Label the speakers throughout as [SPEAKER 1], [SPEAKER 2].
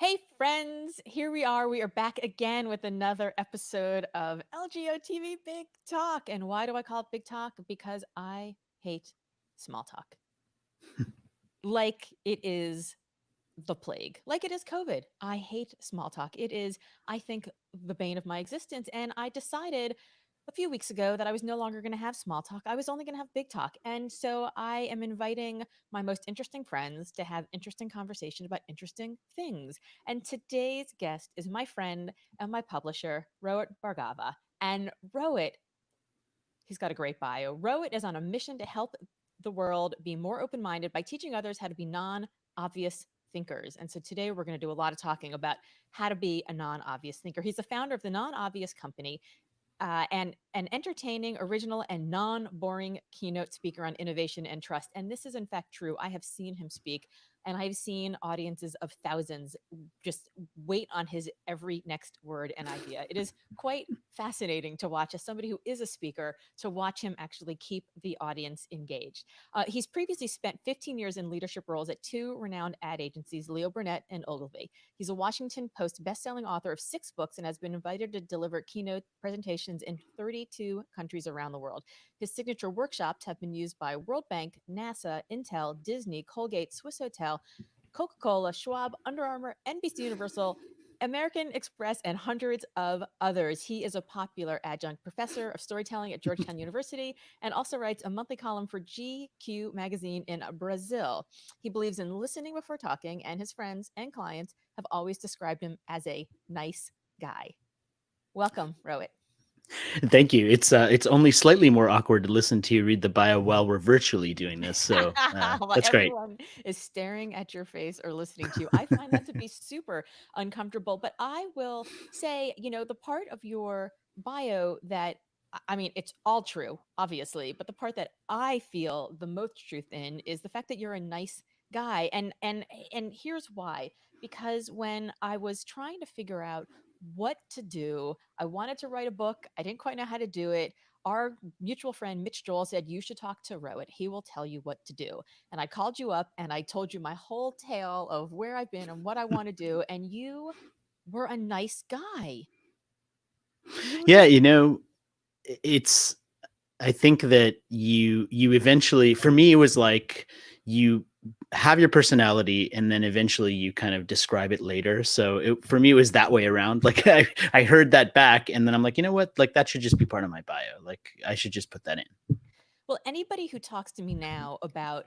[SPEAKER 1] Hey friends, here we are. We are back again with another episode of LGOtv Big Talk. And why do I call it Big Talk? Because I hate small talk. Like it is the plague, like it is COVID. I hate small talk. It is, I think, the bane of my existence. And I decided a few weeks ago that I was no longer going to have small talk. I was only going to have big talk. And so I am inviting my most interesting friends to have interesting conversations about interesting things. And today's guest is my friend and my publisher, Rohit Bhargava. And Rohit, he's got a great bio. Rohit is on a mission to help the world be more open minded by teaching others how to be non obvious thinkers. And so today we're going to do a lot of talking about how to be a non obvious thinker. He's the founder of the Non Obvious Company, and an entertaining, original, and non boring keynote speaker on innovation and trust. And this is, in fact, true. I have seen him speak, and I've seen audiences of thousands just wait on his every next word and idea. It is quite fascinating to watch, as somebody who is a speaker, to watch him actually keep the audience engaged. He's previously spent 15 years in leadership roles at two renowned ad agencies, Leo Burnett and Ogilvy. He's a Washington Post bestselling author of 6 books and has been invited to deliver keynote presentations in 32 countries around the world. His signature workshops have been used by World Bank, NASA, Intel, Disney, Colgate, Swiss Hotel, Coca-Cola, Schwab, Under Armour, NBC Universal, American Express, and hundreds of others. He is a popular adjunct professor of storytelling at Georgetown University and also writes a monthly column for GQ magazine in Brazil. He believes in listening before talking, and his friends and clients have always described him as a nice guy. Welcome, Rohit.
[SPEAKER 2] Thank you. It's only slightly more awkward to listen to you read the bio while we're virtually doing this, so
[SPEAKER 1] Well,
[SPEAKER 2] that's great.
[SPEAKER 1] everyone is staring at your face or listening to you. I find that to be super uncomfortable. But I will say, the part of your bio that, I mean, it's all true, obviously, but the part that I feel the most truth in is the fact that you're a nice guy. And here's why. Because when I was trying to figure out what to do, I wanted to write a book. I didn't quite know how to do it. Our mutual friend Mitch Joel said, "You should talk to Rohit. He will tell you what to do." And I called you up and I told you my whole tale of where I've been and what I want to do. And you were a nice guy. You were
[SPEAKER 2] Yeah,
[SPEAKER 1] just,
[SPEAKER 2] it's I think that you eventually, for me, it was like you have your personality and then eventually you kind of describe it later. So for me, it was that way around. Like I heard that back and then I'm like, you know what? Like that should just be part of my bio. Like I should just put that in.
[SPEAKER 1] well, anybody who talks to me now about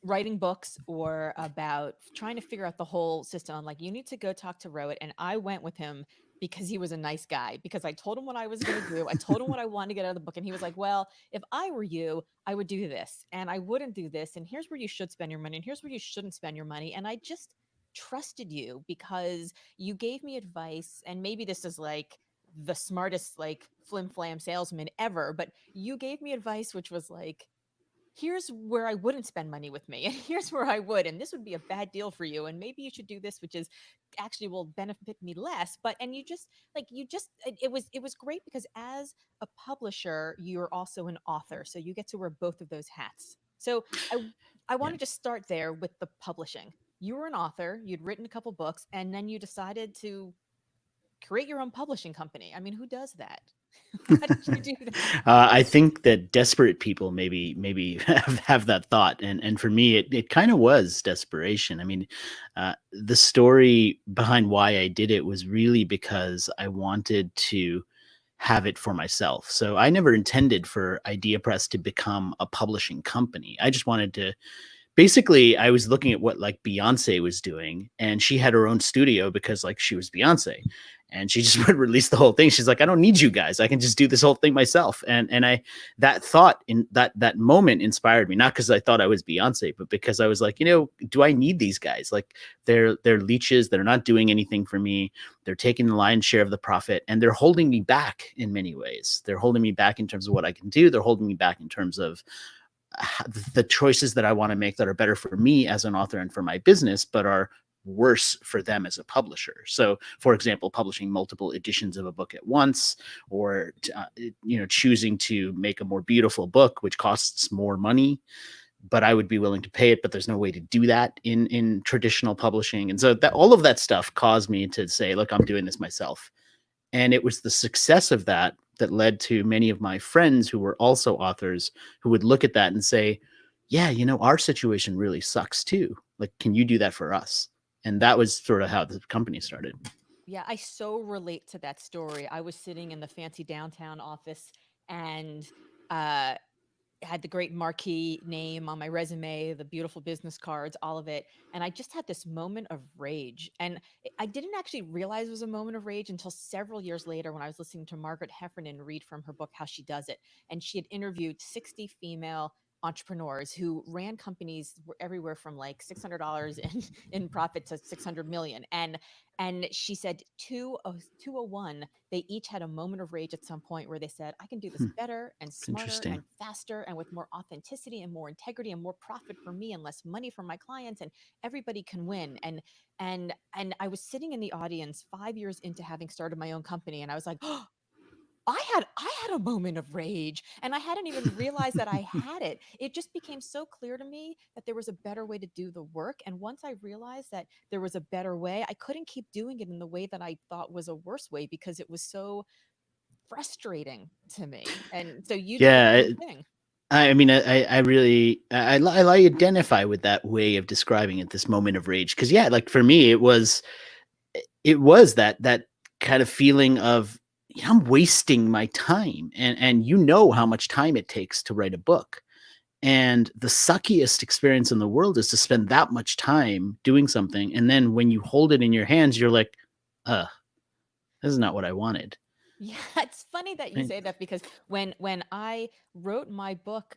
[SPEAKER 1] writing books or about trying to figure out the whole system, I'm like, you need to go talk to Rohit. And I went with him because he was a nice guy, because I told him what I was going to do. I told him what I wanted to get out of the book. And he was like, well, if I were you, I would do this and I wouldn't do this. And here's where you should spend your money. And here's where you shouldn't spend your money. And I just trusted you because you gave me advice. And maybe this is like the smartest, like flim flam salesman ever, but you gave me advice, which was like, here's where I wouldn't spend money with me, and here's where I would, and this would be a bad deal for you, and maybe you should do this, which is actually will benefit me less. But and you just like you just it was great because as a publisher, you're also an author, so you get to wear both of those hats. So I
[SPEAKER 2] Yeah.
[SPEAKER 1] want to just start there with the publishing. You were an author, you'd written a couple books, and then you decided to create your own publishing company. I mean, who does that? Why did you do that?
[SPEAKER 2] I think that desperate people maybe have that thought, and for me, it kind of was desperation. I mean, the story behind why I did it was really because I wanted to have it for myself. So I never intended for Idea Press to become a publishing company. I just wanted to basically I was looking at what like Beyonce was doing, and she had her own studio because like she was Beyonce, and she just would release the whole thing. She's like, I don't need you guys. I can just do this whole thing myself. And I that thought in that moment inspired me, not because I thought I was Beyonce, but because I was like, do I need these guys? Like they're leeches. They're not doing anything for me. They're taking the lion's share of the profit, and they're holding me back in many ways. They're holding me back in terms of what I can do. They're holding me back in terms of the choices that I want to make that are better for me as an author and for my business, but are worse for them as a publisher. So, for example, publishing multiple editions of a book at once, or choosing to make a more beautiful book, which costs more money. but I would be willing to pay it, but there's no way to do that in traditional publishing. And so that all of that stuff caused me to say, look, I'm doing this myself. And it was the success of that that led to many of my friends who were also authors who would look at that and say, yeah, you know, our situation really sucks too. Like, can you do that for us? And that was sort of how the company started.
[SPEAKER 1] Yeah, I so relate to that story. I was sitting in the fancy downtown office and uh had the great marquee name on my resume, the beautiful business cards, all of it. And I just had this moment of rage. And I didn't actually realize it was a moment of rage until several years later when I was listening to Margaret Heffernan read from her book, How She Does It. And she had interviewed 60 female entrepreneurs who ran companies everywhere from like $600 in profit to 600 million. And she said 201, they each had a moment of rage at some point where they said, I can do this
[SPEAKER 2] Hmm,
[SPEAKER 1] better and smarter
[SPEAKER 2] interesting.
[SPEAKER 1] and faster and with more authenticity and more integrity and more profit for me and less money for my clients, and everybody can win. And I was sitting in the audience 5 years into having started my own company, and I was like, oh, I had a moment of rage, and I hadn't even realized that I had it. It just became so clear to me that there was a better way to do the work. And once I realized that there was a better way, I couldn't keep doing it in the way that I thought was a worse way because it was so frustrating to me. And so you did the
[SPEAKER 2] Yeah.
[SPEAKER 1] same thing.
[SPEAKER 2] I mean, I really, I identify with that way of describing it, this moment of rage. Cause yeah, like for me, it was that kind of feeling of, yeah, I'm wasting my time. And you know how much time it takes to write a book. And the suckiest experience in the world is to spend that much time doing something. And then when you hold it in your hands, you're like, uh, this is not what I wanted.
[SPEAKER 1] Yeah, it's funny that you
[SPEAKER 2] Right?
[SPEAKER 1] say that because when I wrote my book,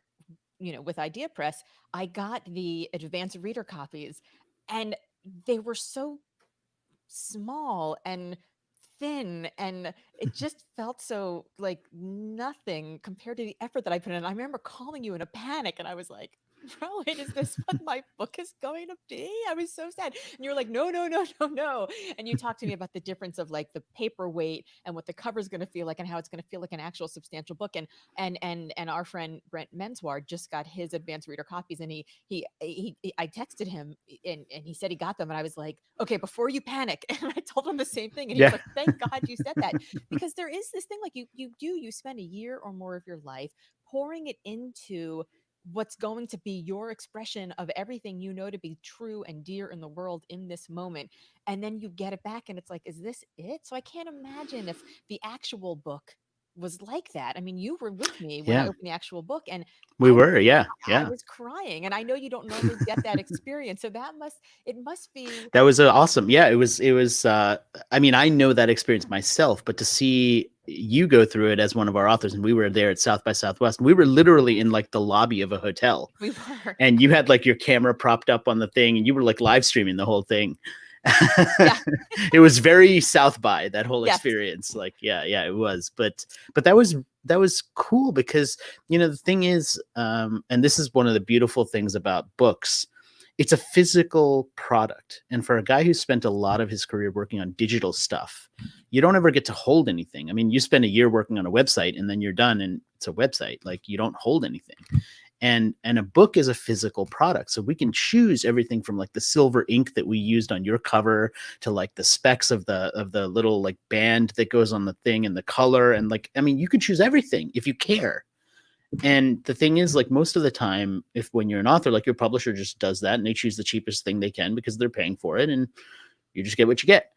[SPEAKER 1] with Idea Press, I got the advanced reader copies, and they were so small and thin, and it just felt so like nothing compared to the effort that I put in. I remember calling you in a panic, and I was like, Rohit, is this what my book is going to be? I was so sad. And you were like, no, no, no, no, no. And you talked to me about the difference of like the paperweight and what the cover is going to feel like and how it's going to feel like an actual substantial book. And our friend Brent Mensward just got his advanced reader copies, and I texted him, and he said he got them, and I was like, okay, before you panic. And I told him the same thing, and he was
[SPEAKER 2] Yeah.
[SPEAKER 1] like, thank God you said that, because there is this thing, like you spend a year or more of your life pouring it into what's going to be your expression of everything you know to be true and dear in the world in this moment, and then you get it back and it's like, is this it? So I can't imagine if the actual book was like that. I mean, you were with me when I
[SPEAKER 2] Yeah.
[SPEAKER 1] opened the actual book, and
[SPEAKER 2] We
[SPEAKER 1] I
[SPEAKER 2] were. Yeah.
[SPEAKER 1] I
[SPEAKER 2] Yeah.
[SPEAKER 1] was crying, and I know you don't normally get that experience, so it must be.
[SPEAKER 2] That was awesome. Yeah, it was I mean, I know that experience myself, but to see you go through it as one of our authors, and we were there at South by Southwest, and we were literally in like the lobby of a hotel,
[SPEAKER 1] We were.
[SPEAKER 2] and you had like your camera propped up on the thing, and you were like live streaming the whole thing.
[SPEAKER 1] Yeah.
[SPEAKER 2] It was very South by, that whole
[SPEAKER 1] Yes.
[SPEAKER 2] experience. Like, yeah, it was. But that was cool because, the thing is, and this is one of the beautiful things about books, it's a physical product. And for a guy who spent a lot of his career working on digital stuff, you don't ever get to hold anything. I mean, you spend a year working on a website and then you're done and it's a website. Like, you don't hold anything. And a book is a physical product, so we can choose everything from like the silver ink that we used on your cover to like the specs of the little like band that goes on the thing and the color, and like, I mean, you can choose everything if you care. And the thing is, like, most of the time, if when you're an author, like, your publisher just does that and they choose the cheapest thing they can because they're paying for it, and you just get what you get.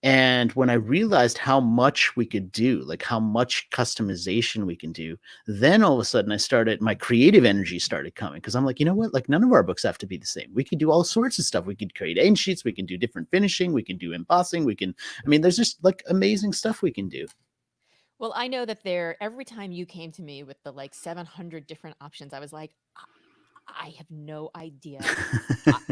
[SPEAKER 2] And when I realized how much we could do, like how much customization we can do, then all of a sudden my creative energy started coming, because I'm like, you know what? Like, none of our books have to be the same. We could do all sorts of stuff. We could create end sheets. We can do different finishing. We can do embossing. I mean, there's just like amazing stuff we can do.
[SPEAKER 1] Well, I know that every time you came to me with the like 700 different options, I was like, I have no idea.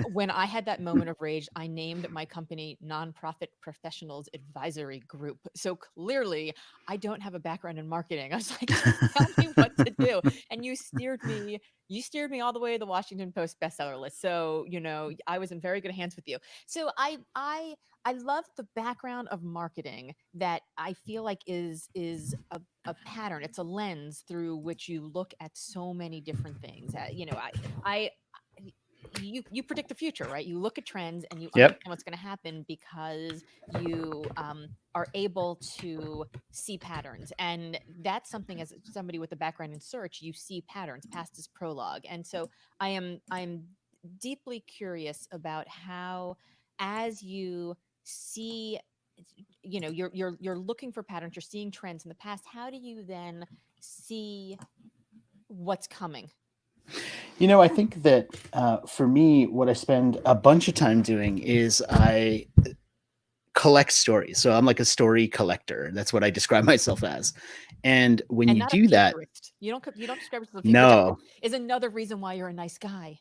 [SPEAKER 1] When I had that moment of rage, I named my company Nonprofit Professionals Advisory Group. So clearly, I don't have a background in marketing. I was like, just tell me what to do. And you steered me, you steered me all the way to the Washington Post bestseller list. So, I was in very good hands with you. So I love the background of marketing that I feel like is a pattern. It's a lens through which you look at so many different things. I you predict the future, right? You look at trends and you
[SPEAKER 2] Yep.
[SPEAKER 1] understand what's going to happen because you are able to see patterns, and that's something, as somebody with a background in search, you see patterns. Past is prologue, and so I'm deeply curious about how, as you see, you're looking for patterns, you're seeing trends in the past, how do you then see what's coming?
[SPEAKER 2] I think that for me, what I spend a bunch of time doing is I collect stories. So I'm like a story collector. That's what I describe myself as. And when
[SPEAKER 1] And
[SPEAKER 2] you
[SPEAKER 1] not a
[SPEAKER 2] do that,
[SPEAKER 1] futurist. You don't describe yourself as a futurist, which I think
[SPEAKER 2] no.
[SPEAKER 1] is another reason why you're a nice guy.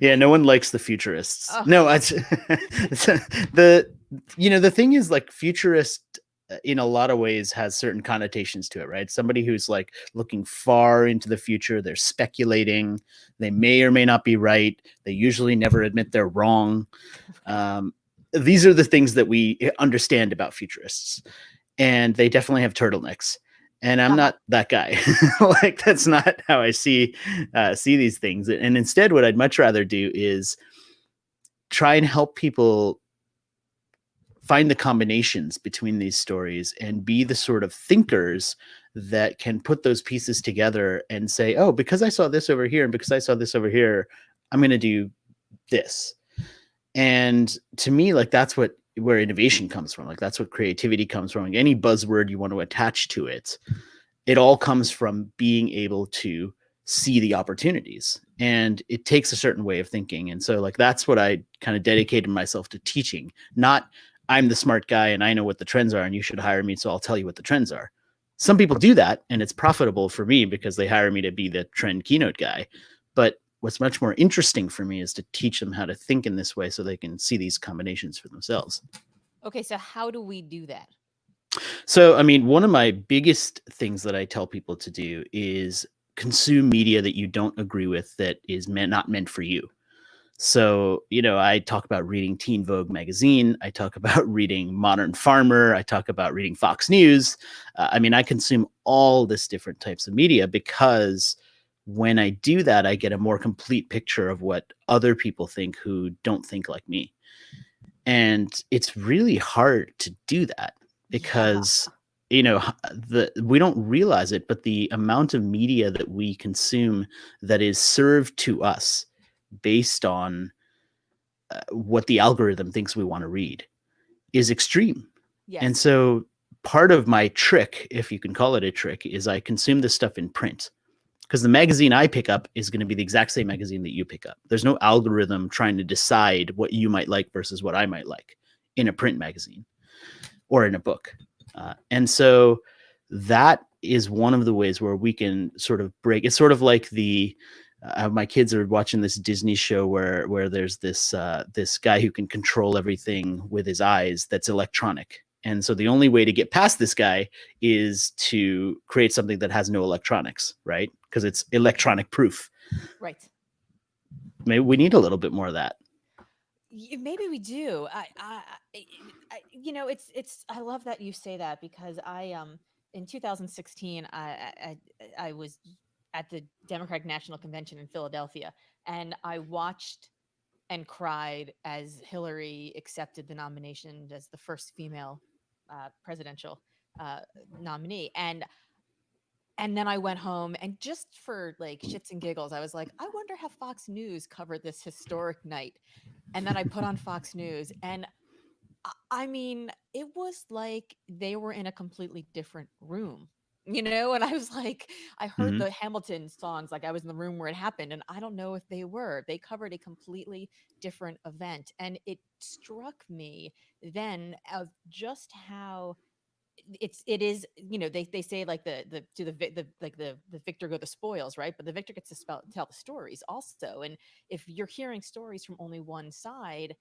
[SPEAKER 2] Yeah, no one likes the futurists.
[SPEAKER 1] Oh,
[SPEAKER 2] No, the the thing is, like, futurist in a lot of ways has certain connotations to it, right? Somebody who's like looking far into the future, they're speculating, they may or may not be right, they usually never admit they're wrong.
[SPEAKER 1] right.
[SPEAKER 2] These are the things that we understand about futurists, and they definitely have turtlenecks. And I'm
[SPEAKER 1] Uh-huh.
[SPEAKER 2] not that guy. Like, that's not how I see these things. And instead, what I'd much rather do is try and help people find the combinations between these stories and be the sort of thinkers that can put those pieces together and say, oh, because I saw this over here and because I saw this over here, I'm going to do this. And to me, like, that's where innovation comes from. Like, that's what creativity comes from. Like, any buzzword you want to attach to it, it all comes from being able to see the opportunities, and it takes a certain way of thinking. And so, like, that's what I kind of dedicated myself to teaching. Not, I'm the smart guy and I know what the trends are and you should hire me, so I'll tell you what the trends are. Some people do that and it's profitable for me because they hire me to be the trend keynote guy. But what's much more interesting for me is to teach them how to think in this way so they can see these combinations for themselves.
[SPEAKER 1] Okay, so how do we do that?
[SPEAKER 2] So, I mean, one of my biggest things that I tell people to do is consume media that you don't agree with, that is not meant for you. So, I talk about reading Teen Vogue magazine. I talk about reading Modern Farmer. I talk about reading Fox News. I mean, I consume all this different types of media because when I do that, I get a more complete picture of what other people think who don't think like me. And it's really hard to do that
[SPEAKER 1] Yeah.
[SPEAKER 2] because we don't realize it, but the amount of media that we consume that is served to us based on what the algorithm thinks we want to read is extreme. And
[SPEAKER 1] Yes.
[SPEAKER 2] so part of my trick, if you can call it a trick, is I consume this stuff in print, because the magazine I pick up is going to be the exact same magazine that you pick up. There's no algorithm trying to decide what you might like versus what I might like in a print magazine or in a book. And so that is one of the ways where we can sort of break. It's sort of like my kids are watching this Disney show where there's this guy who can control everything with his eyes that's electronic. And so the only way to get past this guy is to create something that has no electronics, right? Because it's electronic proof.
[SPEAKER 1] Right.
[SPEAKER 2] Maybe we need a little bit more of that.
[SPEAKER 1] Maybe we do. It's. I love that you say that because in 2016 I was at the Democratic National Convention in Philadelphia, and I watched and cried as Hillary accepted the nomination as the first female presidential uh, nominee, and then I went home, and just for like shits and giggles, I was like, I wonder how Fox News covered this historic night. And then I put on Fox News, and I mean, it was like they were in a completely different room. And I was like, I heard
[SPEAKER 2] Mm-hmm.
[SPEAKER 1] the Hamilton songs like I was in the room where it happened, and I don't know if they were. They covered a completely different event, and it struck me then of just how it is. They say like the to the like the victor go the spoils, right? But the victor gets to tell the stories also. And if you're hearing stories from only one side,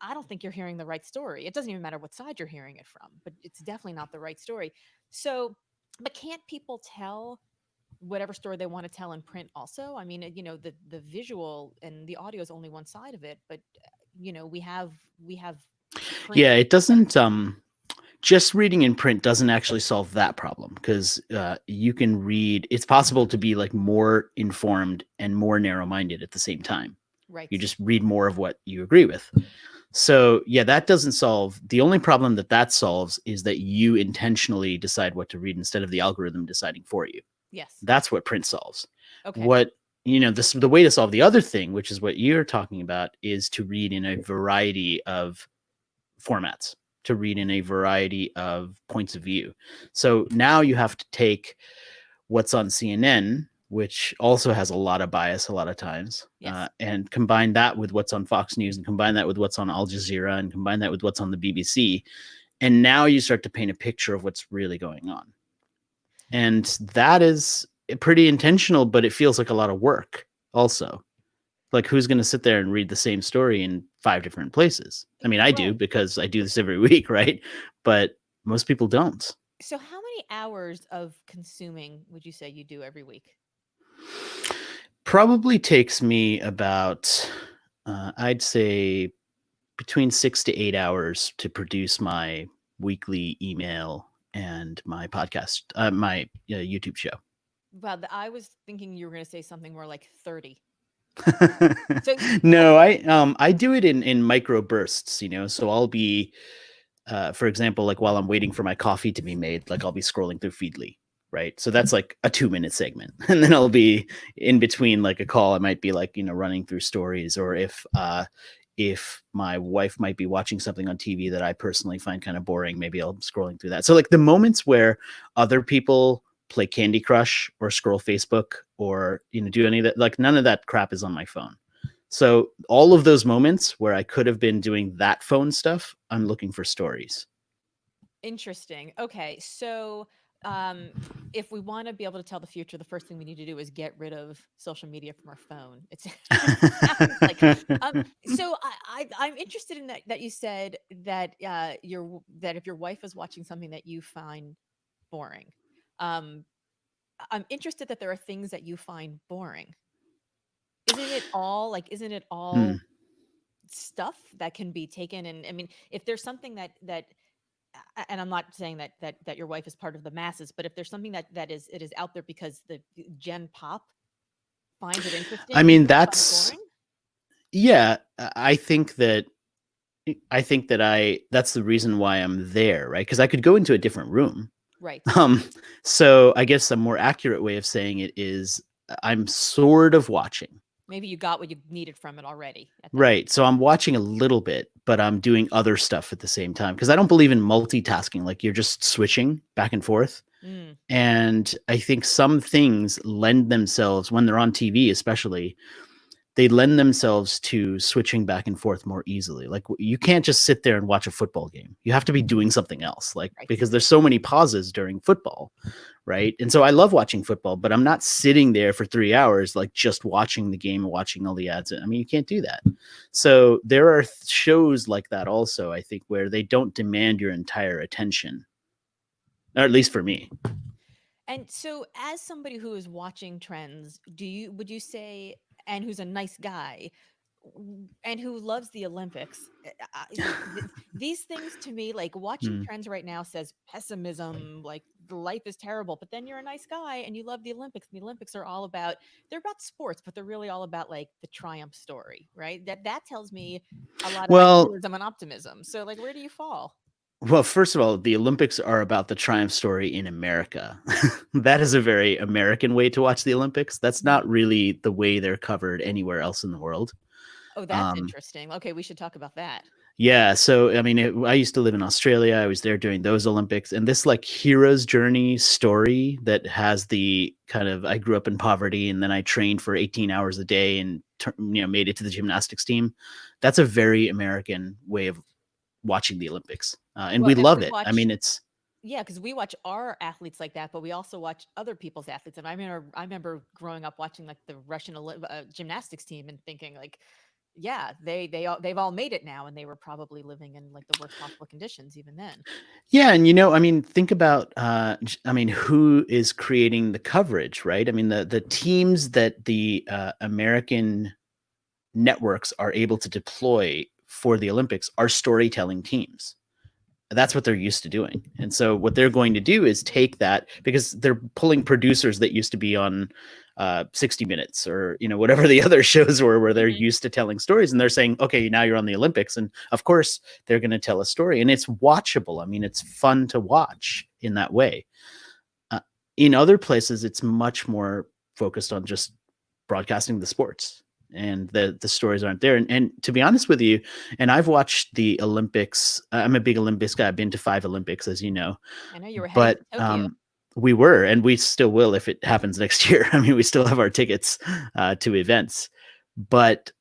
[SPEAKER 1] I don't think you're hearing the right story. It doesn't even matter what side you're hearing it from, but it's definitely not the right story. So, but can't people tell whatever story they want to tell in print also. I mean, the visual and the audio is only one side of it, but we have print.
[SPEAKER 2] Yeah, it doesn't. Just reading in print doesn't actually solve that problem because you can read. It's possible to be like more informed and more narrow-minded at the same time. You
[SPEAKER 1] Right.
[SPEAKER 2] just read more of what you agree with. So yeah, that doesn't solve. The only problem that solves is that you intentionally decide what to read instead of the algorithm deciding for you.
[SPEAKER 1] Yes.
[SPEAKER 2] That's what print solves.
[SPEAKER 1] Okay.
[SPEAKER 2] What the way to solve the other thing, which is what you're talking about, is to read in a variety of formats, to read in a variety of points of view. So now you have to take what's on CNN, which also has a lot of bias a lot of times,
[SPEAKER 1] Yes.
[SPEAKER 2] and combine that with what's on Fox News and combine that with what's on Al Jazeera and combine that with what's on the BBC. And now you start to paint a picture of what's really going on. And that is pretty intentional, but it feels like a lot of work also. Like, who's going to sit there and read the same story in 5 different places? I mean, I do
[SPEAKER 1] Right.
[SPEAKER 2] because I do this every week, right? But most people don't.
[SPEAKER 1] So how many hours of consuming would you say you do every week?
[SPEAKER 2] Probably takes me about, I'd say, between 6 to 8 hours to produce my weekly email and my podcast, my YouTube show.
[SPEAKER 1] Well, I was thinking you were going to say something more like 30. So
[SPEAKER 2] No, I do it in micro bursts, so I'll be for example, like while I'm waiting for my coffee to be made, like I'll be scrolling through Feedly, right? So that's like a 2-minute segment. And then I'll be in between like a call, I might be like, running through stories, or if my wife might be watching something on TV that I personally find kind of boring, maybe I'll be scrolling through that. So like the moments where other people play Candy Crush or scroll Facebook or do any of that, like none of that crap is on my phone. So all of those moments where I could have been doing that phone stuff, I'm looking for stories.
[SPEAKER 1] interesting. Okay. So um if we want to be able to tell the future, the first thing we need to do is get rid of social media from our phone. It sounds like um so I'm interested in that you said that that if your wife is watching something that you find boring. Um I'm interested that there are things that you find boring. Isn't it all
[SPEAKER 2] Hmm.
[SPEAKER 1] stuff that can be taken? And I mean, if there's something that and I'm not saying that your wife is part of the masses, but if there's something that is out there because the Gen Pop finds it
[SPEAKER 2] I
[SPEAKER 1] interesting and
[SPEAKER 2] mean,
[SPEAKER 1] you find it boring?
[SPEAKER 2] yeah, I think that that's the reason why I'm there, right? Because I could go into a different room.
[SPEAKER 1] Right.
[SPEAKER 2] Um, so I guess a more accurate way of saying it is I'm sort of watching.
[SPEAKER 1] Maybe you got what you needed from it already at that.
[SPEAKER 2] Right. So I'm watching a little bit, but I'm doing other stuff at the same time because I don't believe in multitasking. Like you're just switching back and forth.
[SPEAKER 1] Mm.
[SPEAKER 2] And I think some things lend themselves when they're on TV, especially, they lend themselves to switching back and forth more easily. Like you can't just sit there and watch a football game. You have to be doing something else, like
[SPEAKER 1] Right.
[SPEAKER 2] because there's so many pauses during football, right? And so I love watching football, but I'm not sitting there for 3 hours like just watching the game and watching all the ads. I mean, you can't do that. So there are shows like that also, I think, where they don't demand your entire attention, or at least for me.
[SPEAKER 1] And so, as somebody who is watching trends, would you say, and who's a nice guy, and who loves the Olympics, these things to me, like watching
[SPEAKER 2] Hmm.
[SPEAKER 1] trends right now says pessimism, like the life is terrible. But then you're a nice guy and you love the Olympics. And the Olympics are all about they're about sports, but they're really all about like the triumph story, right? That tells me a lot of
[SPEAKER 2] Well,
[SPEAKER 1] idealism and optimism. So, like, where do you fall?
[SPEAKER 2] Well, first of all, the Olympics are about the triumph story in America. That is a very American way to watch the Olympics. That's not
[SPEAKER 1] Mm.
[SPEAKER 2] really the way they're covered anywhere else in the world.
[SPEAKER 1] Oh, that's
[SPEAKER 2] Um,
[SPEAKER 1] interesting. Okay, we should talk about that.
[SPEAKER 2] yeah, so I mean, I used to live in Australia. I was there during those Olympics, and this like hero's journey story that has the kind of I grew up in poverty, and then I trained for 18 hours a day, and made it to the gymnastics team. That's a very American way of watching the Olympics, and
[SPEAKER 1] Well,
[SPEAKER 2] we
[SPEAKER 1] and
[SPEAKER 2] love
[SPEAKER 1] we
[SPEAKER 2] it. I
[SPEAKER 1] watch
[SPEAKER 2] mean, it's
[SPEAKER 1] yeah, because we watch our athletes like that, but we also watch other people's athletes. And I remember growing up watching like the Russian gymnastics team and thinking like, yeah, they've all made it now, and they were probably living in like the worst possible conditions even then.
[SPEAKER 2] Yeah, and I mean, think about I mean, who is creating the coverage, right? I mean, the teams that the American networks are able to deploy for the Olympics are storytelling teams. That's what they're used to doing. And so what they're going to do is take that, because they're pulling producers that used to be on 60 Minutes or whatever the other shows were, where they're used to telling stories, and they're saying, okay, now you're on the Olympics, and of course they're going to tell a story, and it's watchable. I mean, it's fun to watch in that way. In other places, it's much more focused on just broadcasting the sports, and the stories aren't there. And to be honest with you, and I've watched the Olympics. I'm a big Olympics guy. I've been to 5 Olympics, as you know,
[SPEAKER 1] I know you were heading
[SPEAKER 2] but
[SPEAKER 1] for Tokyo.
[SPEAKER 2] we were, and we still will if it happens next year. I mean, we still have our tickets to events, but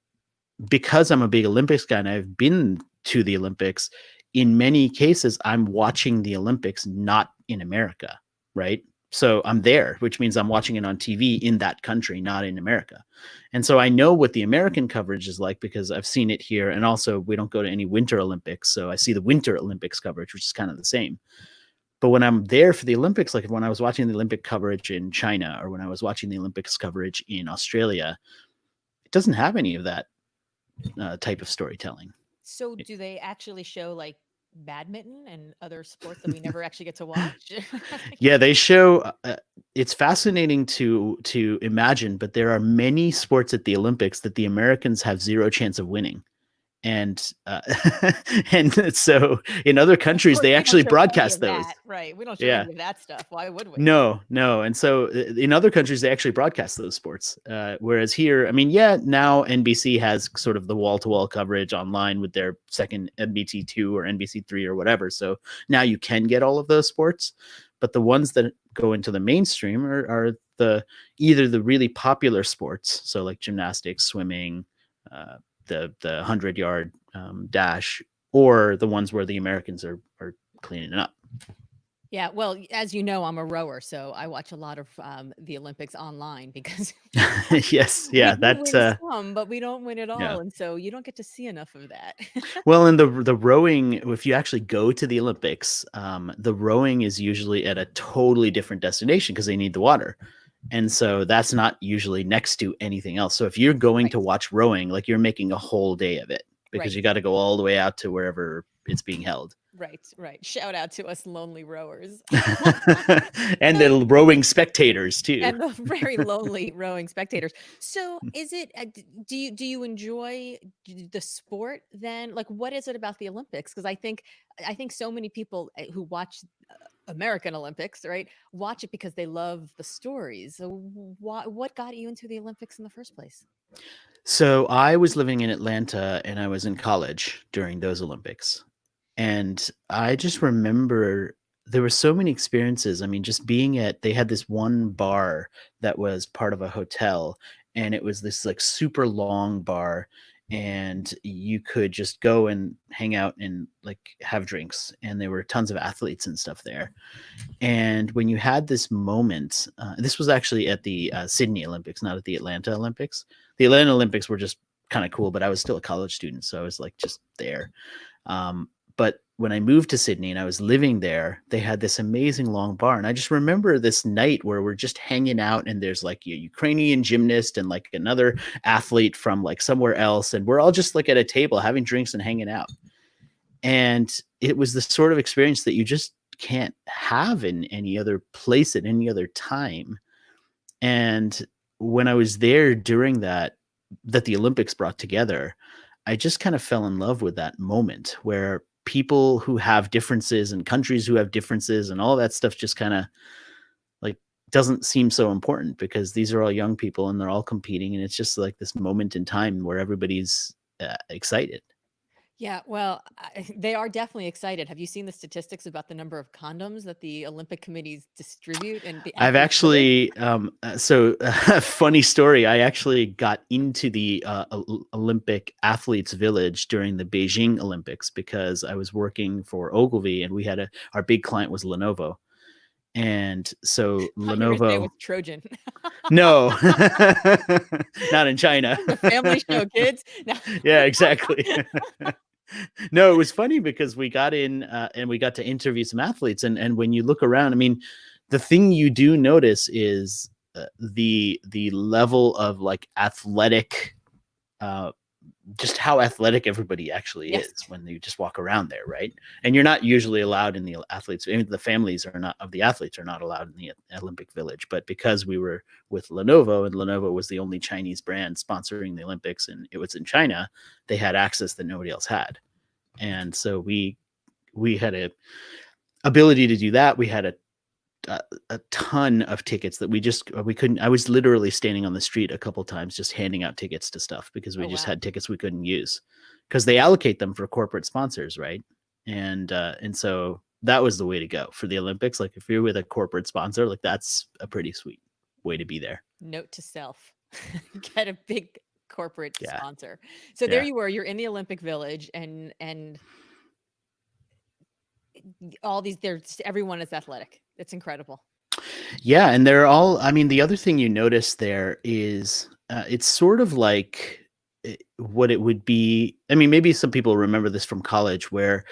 [SPEAKER 2] because I'm a big Olympics guy and I've been to the Olympics, in many cases, I'm watching the Olympics not in America, right? So I'm there, which means I'm watching it on TV in that country, not in America. And so I know what the American coverage is like because I've seen it here. And also, we don't go to any Winter Olympics. So I see the Winter Olympics coverage, which is kind of the same. But when I'm there for the Olympics, like when I was watching the Olympic coverage in China or when I was watching the Olympics coverage in Australia, it doesn't have any of that type of storytelling.
[SPEAKER 1] So do they actually show like badminton and other sports that we never actually get to watch?
[SPEAKER 2] Yeah, they show. It's fascinating to imagine, but there are many sports at the Olympics that the Americans have zero chance of winning, and and so in other
[SPEAKER 1] Of
[SPEAKER 2] countries
[SPEAKER 1] course,
[SPEAKER 2] they
[SPEAKER 1] we don't
[SPEAKER 2] actually
[SPEAKER 1] show any
[SPEAKER 2] broadcast
[SPEAKER 1] of that,
[SPEAKER 2] those.
[SPEAKER 1] right? We don't show
[SPEAKER 2] Yeah.
[SPEAKER 1] any of that stuff. Why would we?
[SPEAKER 2] No, no. And so in other countries, they actually broadcast those sports. Whereas here, I mean, yeah, now NBC has sort of the wall to wall coverage online with their second NBC2 or NBC3 or whatever. So now you can get all of those sports. But the ones that go into the mainstream are either the really popular sports. So like gymnastics, swimming, the 100-yard dash, or the ones where the Americans are cleaning it up.
[SPEAKER 1] Yeah, well, as you know, I'm a rower, so I watch a lot of the Olympics online because
[SPEAKER 2] Yes,
[SPEAKER 1] we
[SPEAKER 2] yeah,
[SPEAKER 1] do
[SPEAKER 2] that's
[SPEAKER 1] win some, but we don't win it
[SPEAKER 2] yeah.
[SPEAKER 1] all, and so you don't get to see enough of that.
[SPEAKER 2] Well, and the rowing, if you actually go to the Olympics, the rowing is usually at a totally different destination because they need the water. And so that's not usually next to anything else. So if you're going to
[SPEAKER 1] Right.
[SPEAKER 2] watch rowing, like you're making a whole day of it because
[SPEAKER 1] Right.
[SPEAKER 2] you got to go all the way out to wherever it's being held.
[SPEAKER 1] Right. Shout out to us lonely rowers.
[SPEAKER 2] And the rowing spectators too.
[SPEAKER 1] And the very lonely rowing spectators. So, is it? Do you enjoy the sport then? Like, what is it about the Olympics? Because I think so many people who watch American Olympics, right, watch it because they love the stories. So, what got you into the Olympics in the first place?
[SPEAKER 2] So I was living in Atlanta and I was in college during those Olympics. And I just remember there were so many experiences. I mean, just being they had this one bar that was part of a hotel, and it was this like super long bar, and you could just go and hang out and like have drinks. And there were tons of athletes and stuff there. And when you had this moment, this was actually at the Sydney Olympics, not at the Atlanta Olympics. The Atlanta Olympics were just kind of cool, but I was still a college student, so I was like just there. But when I moved to Sydney and I was living there, they had this amazing long bar. And I just remember this night where we're just hanging out and there's like a Ukrainian gymnast and like another athlete from like somewhere else. And we're all just like at a table having drinks and hanging out. And it was the sort of experience that you just can't have in any other place at any other time. And when I was there during that the Olympics brought together, I just kind of fell in love with that moment where people who have differences and countries who have differences and all that stuff just kind of like doesn't seem so important because these are all young people and they're all competing, and it's just like this moment in time where everybody's excited.
[SPEAKER 1] Yeah, well, they are definitely excited. Have you seen the statistics about the number of condoms that the Olympic committees distribute and the
[SPEAKER 2] I've
[SPEAKER 1] athletes village?
[SPEAKER 2] actually, so funny story. I actually got into the Olympic Athletes Village during the Beijing Olympics because I was working for Ogilvy, and we had our big client was Lenovo, And so
[SPEAKER 1] I thought you were gonna say it
[SPEAKER 2] Lenovo,
[SPEAKER 1] was Trojan.
[SPEAKER 2] no, not in China.
[SPEAKER 1] It's a family show, kids. No.
[SPEAKER 2] Yeah, exactly. No, it was funny because we got in and we got to interview some athletes, and when you look around, I mean, the thing you do notice is the level of like athletic, uh, just how athletic everybody actually
[SPEAKER 1] Yes.
[SPEAKER 2] is when you just walk around there, right? And you're not usually allowed in the athletes. I mean, the families are not of the athletes are not allowed in the Olympic Village, but because we were with Lenovo and Lenovo was the only Chinese brand sponsoring the Olympics and it was in China, they had access that nobody else had. And so we had a ability to do that. We had a ton of tickets that we couldn't. I was literally standing on the street a couple times just handing out tickets to stuff because we
[SPEAKER 1] Oh,
[SPEAKER 2] just
[SPEAKER 1] wow.
[SPEAKER 2] had tickets we couldn't use because they allocate them for corporate sponsors, right? And so that was the way to go for the Olympics. Like if you're with a corporate sponsor, like that's a pretty sweet way to be there.
[SPEAKER 1] Note to self: get a big corporate
[SPEAKER 2] Yeah,
[SPEAKER 1] sponsor. So there
[SPEAKER 2] yeah.
[SPEAKER 1] you were. You're in the Olympic Village, and all these. There's everyone is athletic. It's incredible.
[SPEAKER 2] Yeah, and they're all. I mean, the other thing you notice there is it's sort of like what it would be. I mean, maybe some people remember this from college, where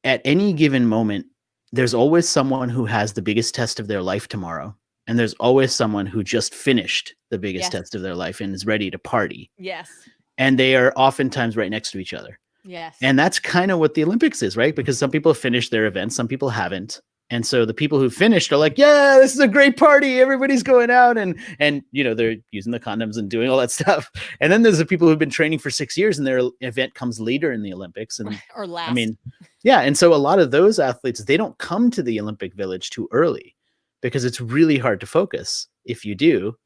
[SPEAKER 2] at any given moment, there's always someone who has the biggest test of their life tomorrow, and there's always someone who just finished the biggest
[SPEAKER 1] Yes.
[SPEAKER 2] test of their life and is ready to party.
[SPEAKER 1] Yes.
[SPEAKER 2] And they are oftentimes right next to each other.
[SPEAKER 1] Yes.
[SPEAKER 2] And that's kind of what the Olympics is, right? Because some people have finished their events, some people haven't. And so the people who finished are like, yeah, this is a great party. Everybody's going out and they're using the condoms and doing all that stuff. And then there's the people who've been training for 6 years and their event comes later in the Olympics. And
[SPEAKER 1] or last.
[SPEAKER 2] I mean, yeah. And so a lot of those athletes, they don't come to the Olympic Village too early because it's really hard to focus if you do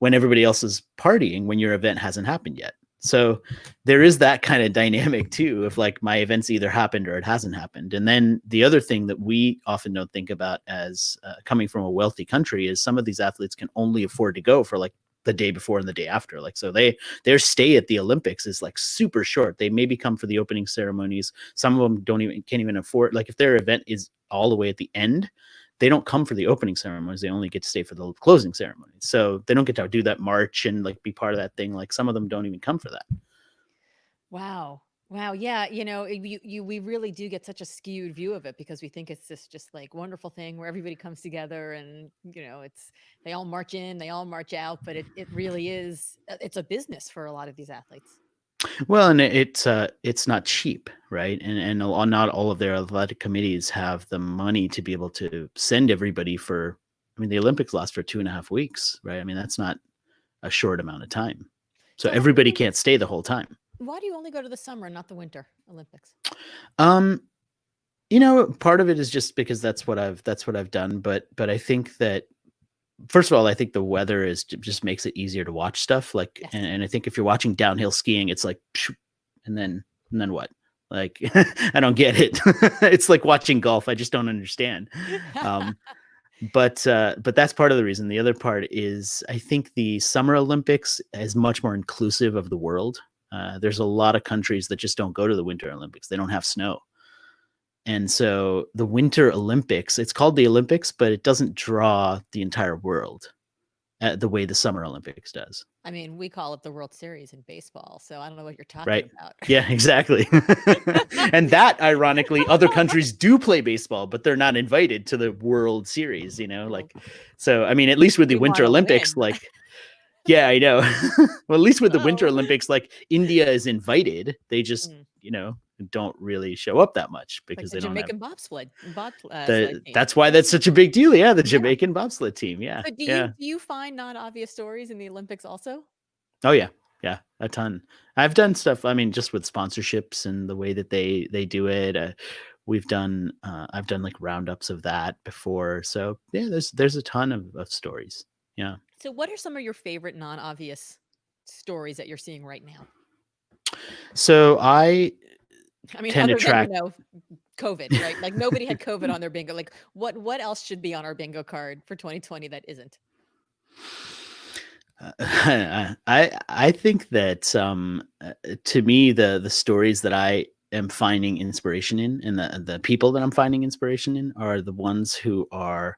[SPEAKER 2] when everybody else is partying when your event hasn't happened yet. So there is that kind of dynamic too, of like my event's either happened or it hasn't happened. And then the other thing that we often don't think about as coming from a wealthy country is some of these athletes can only afford to go for like the day before and the day after. Like, so their stay at the Olympics is like super short. They maybe come for the opening ceremonies. Some of them can't even afford, like if their event is all the way at the end, they don't come for the opening ceremonies. They only get to stay for the closing ceremonies. So they don't get to do that march and like be part of that thing. Like some of them don't even come for that.
[SPEAKER 1] Wow. Wow. Yeah. We really do get such a skewed view of it because we think it's this just like wonderful thing where everybody comes together and, they all march in, they all march out, but it really is, it's a business for a lot of these athletes.
[SPEAKER 2] Well, and it's not cheap, right? And not all of their athletic committees have the money to be able to send everybody for. I mean, the Olympics last for 2.5 weeks, right? I mean, that's not a short amount of time. So everybody can't stay the whole time.
[SPEAKER 1] Why do you only go to the summer and not the winter Olympics?
[SPEAKER 2] Part of it is just because that's what I've done, but I think that first of all, I think the weather just makes it easier to watch stuff. Like,
[SPEAKER 1] Yes.
[SPEAKER 2] and I think if you're watching downhill skiing, it's like, and then what? Like, I don't get it. It's like watching golf. I just don't understand. But that's part of the reason. The other part is I think the Summer Olympics is much more inclusive of the world. There's a lot of countries that just don't go to the Winter Olympics. They don't have snow. And so the Winter Olympics, it's called the Olympics, but it doesn't draw the entire world the way the Summer Olympics does.
[SPEAKER 1] I mean, we call it the World Series in baseball, so I don't know what you're talking
[SPEAKER 2] Right.
[SPEAKER 1] about.
[SPEAKER 2] Yeah, exactly. And that, ironically, other countries do play baseball, but they're not invited to the World Series, like, so, I mean, at least with the Winter Olympics, like, yeah, I know. Well, at least with the Winter Olympics, like India is invited. They just, don't really show up that much because
[SPEAKER 1] like the
[SPEAKER 2] they don't
[SPEAKER 1] Jamaican
[SPEAKER 2] have
[SPEAKER 1] bobsled team.
[SPEAKER 2] that's why that's such a big deal. Yeah, the Jamaican bobsled team. Yeah.
[SPEAKER 1] But do you find non-obvious stories in the Olympics also?
[SPEAKER 2] Oh yeah. Yeah, a ton. I've done stuff, I mean, just with sponsorships and the way that they do it. I've done like roundups of that before. So yeah, there's a ton of stories. Yeah.
[SPEAKER 1] So what are some of your favorite non-obvious stories that you're seeing right now?
[SPEAKER 2] So I
[SPEAKER 1] mean,
[SPEAKER 2] tend
[SPEAKER 1] other
[SPEAKER 2] to track
[SPEAKER 1] than, COVID, right? Like nobody had COVID on their bingo. Like what else should be on our bingo card for 2020 that isn't?
[SPEAKER 2] I think that to me the stories that I am finding inspiration in, and the people that I'm finding inspiration in are the ones who are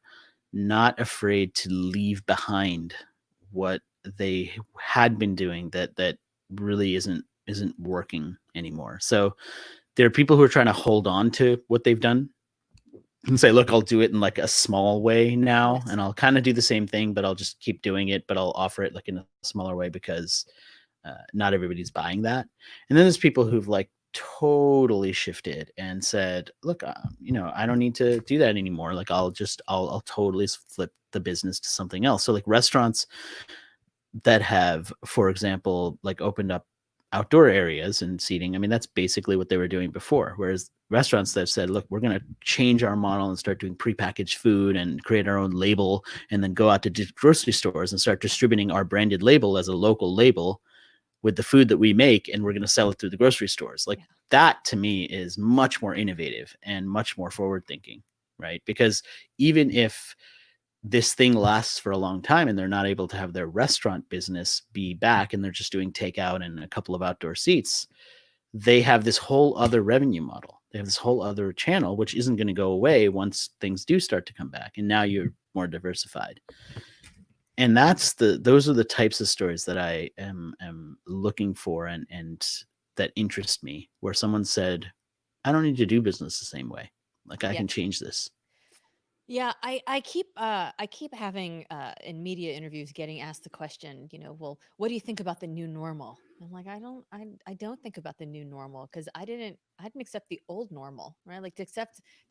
[SPEAKER 2] not afraid to leave behind what they had been doing that really isn't working anymore. So there are people who are trying to hold on to what they've done and say, look, I'll do it in like a small way now,
[SPEAKER 1] Yes.
[SPEAKER 2] and I'll kind of do the same thing, but I'll just keep doing it, but I'll offer it like in a smaller way because not everybody's buying that. And then there's people who've like totally shifted and said, look, I don't need to do that anymore. Like I'll totally flip the business to something else. So like restaurants that have, for example, like opened up outdoor areas and seating. I mean, that's basically what they were doing before. Whereas restaurants that said, look, we're going to change our model and start doing prepackaged food and create our own label, and then go out to grocery stores and start distributing our branded label as a local label with the food that we make, and we're going to sell it through the grocery stores. Like
[SPEAKER 1] Yeah.
[SPEAKER 2] that to me is much more innovative and much more forward thinking, right? Because even if this thing lasts for a long time and they're not able to have their restaurant business be back and they're just doing takeout and a couple of outdoor seats, they have this whole other revenue model. They have this whole other channel, which isn't going to go away once things do start to come back. And now you're more diversified. And those are the types of stories that I am looking for, and that interest me, where someone said, I don't need to do business the same way. Like I
[SPEAKER 1] Yeah.
[SPEAKER 2] can change this.
[SPEAKER 1] Yeah, I keep having in media interviews getting asked the question, well, what do you think about the new normal? I'm like, I don't think about the new normal because I didn't accept the old normal, right? Like to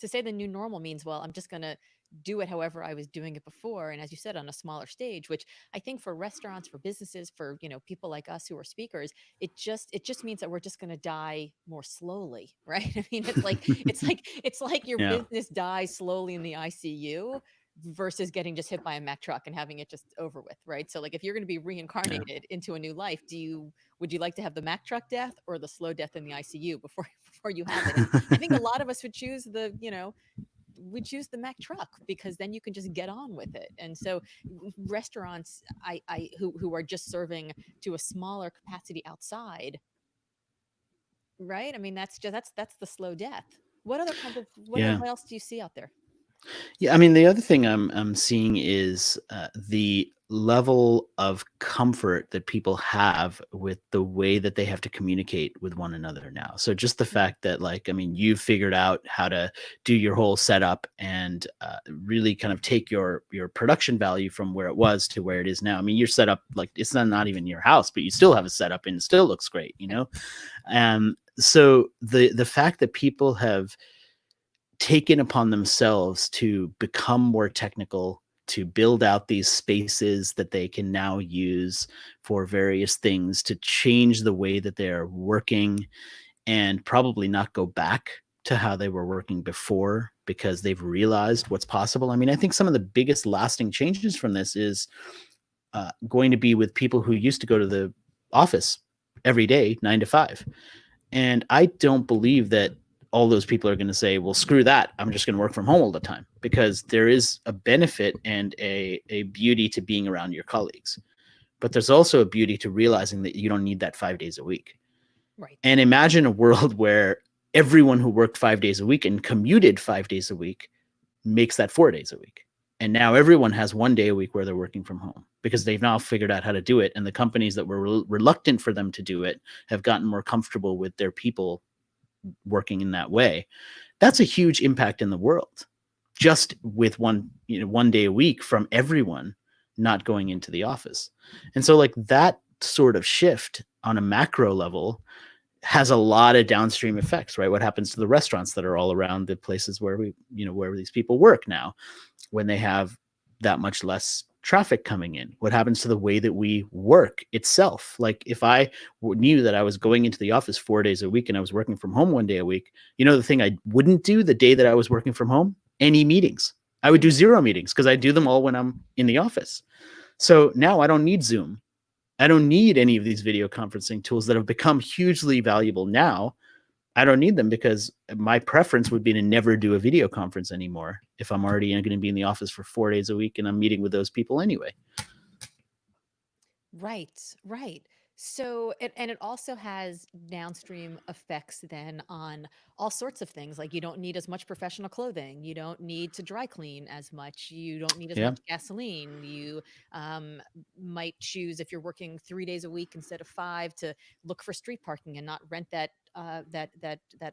[SPEAKER 1] say the new normal means, well, I'm just gonna do it however I was doing it before, and as you said, on a smaller stage, which I think for restaurants, for businesses, for people like us who are speakers, it just means that we're just going to die more slowly, right? I mean, it's like your
[SPEAKER 2] Yeah.
[SPEAKER 1] business dies slowly in the ICU versus getting just hit by a Mack truck and having it just over with, right? So like if you're going to be
[SPEAKER 2] Yeah.
[SPEAKER 1] reincarnated into a new life, would you like to have the Mack truck death or the slow death in the ICU before before you have it? And I think a lot of us would choose the Mack truck because then you can just get on with it. And so restaurants I who are just serving to a smaller capacity outside, right? I mean, that's the slow death. What other kinds of
[SPEAKER 2] Yeah.
[SPEAKER 1] what else do you see out there?
[SPEAKER 2] Yeah, I mean, the other thing I'm seeing is the level of comfort that people have with the way that they have to communicate with one another now. So just the
[SPEAKER 1] Mhm.
[SPEAKER 2] fact that, like, I mean, you've figured out how to do your whole setup and really kind of take your production value from where it was to where it is now. I mean, you're set up like it's not even your house, but you still have a setup and it still looks great, you
[SPEAKER 1] Right.
[SPEAKER 2] know. So the fact that people have taken upon themselves to become more technical, to build out these spaces that they can now use for various things, to change the way that they're working, and probably not go back to how they were working before because they've realized what's possible. I mean, I think some of the biggest lasting changes from this is going to be with people who used to go to the office every day, 9 to 5. And I don't believe that all those people are going to say, well, screw that. I'm just going to work from home all the time, because there is a benefit and a beauty to being around your colleagues. But there's also a beauty to realizing that you don't need that 5 days a week.
[SPEAKER 1] Right.
[SPEAKER 2] And imagine a world where everyone who worked 5 days a week and commuted 5 days a week makes that 4 days a week. And now everyone has one day a week where they're working from home because they've now figured out how to do it. And the companies that were reluctant for them to do it have gotten more comfortable with their people working in that way. That's a huge impact in the world, just with one day a week from everyone not going into the office. And so like that sort of shift on a macro level has a lot of downstream effects, right? What happens to the restaurants that are all around the places where where these people work now, when they have that much less traffic coming in? What happens to the way that we work itself? Like if I knew that I was going into the office 4 days a week and I was working from home one day a week, the thing I wouldn't do the day that I was working from home? Any meetings. I would do zero meetings because I do them all when I'm in the office. So now I don't need Zoom. I don't need any of these video conferencing tools that have become hugely valuable now. I don't need them because my preference would be to never do a video conference anymore if I'm already going to be in the office for 4 days a week and I'm meeting with those people anyway.
[SPEAKER 1] Right. Right. So and it also has downstream effects then on all sorts of things. Like you don't need as much professional clothing. You don't need to dry clean as much. You don't need as
[SPEAKER 2] Yeah.
[SPEAKER 1] much gasoline. You might choose, if you're working 3 days a week instead of five, to look for street parking and not rent that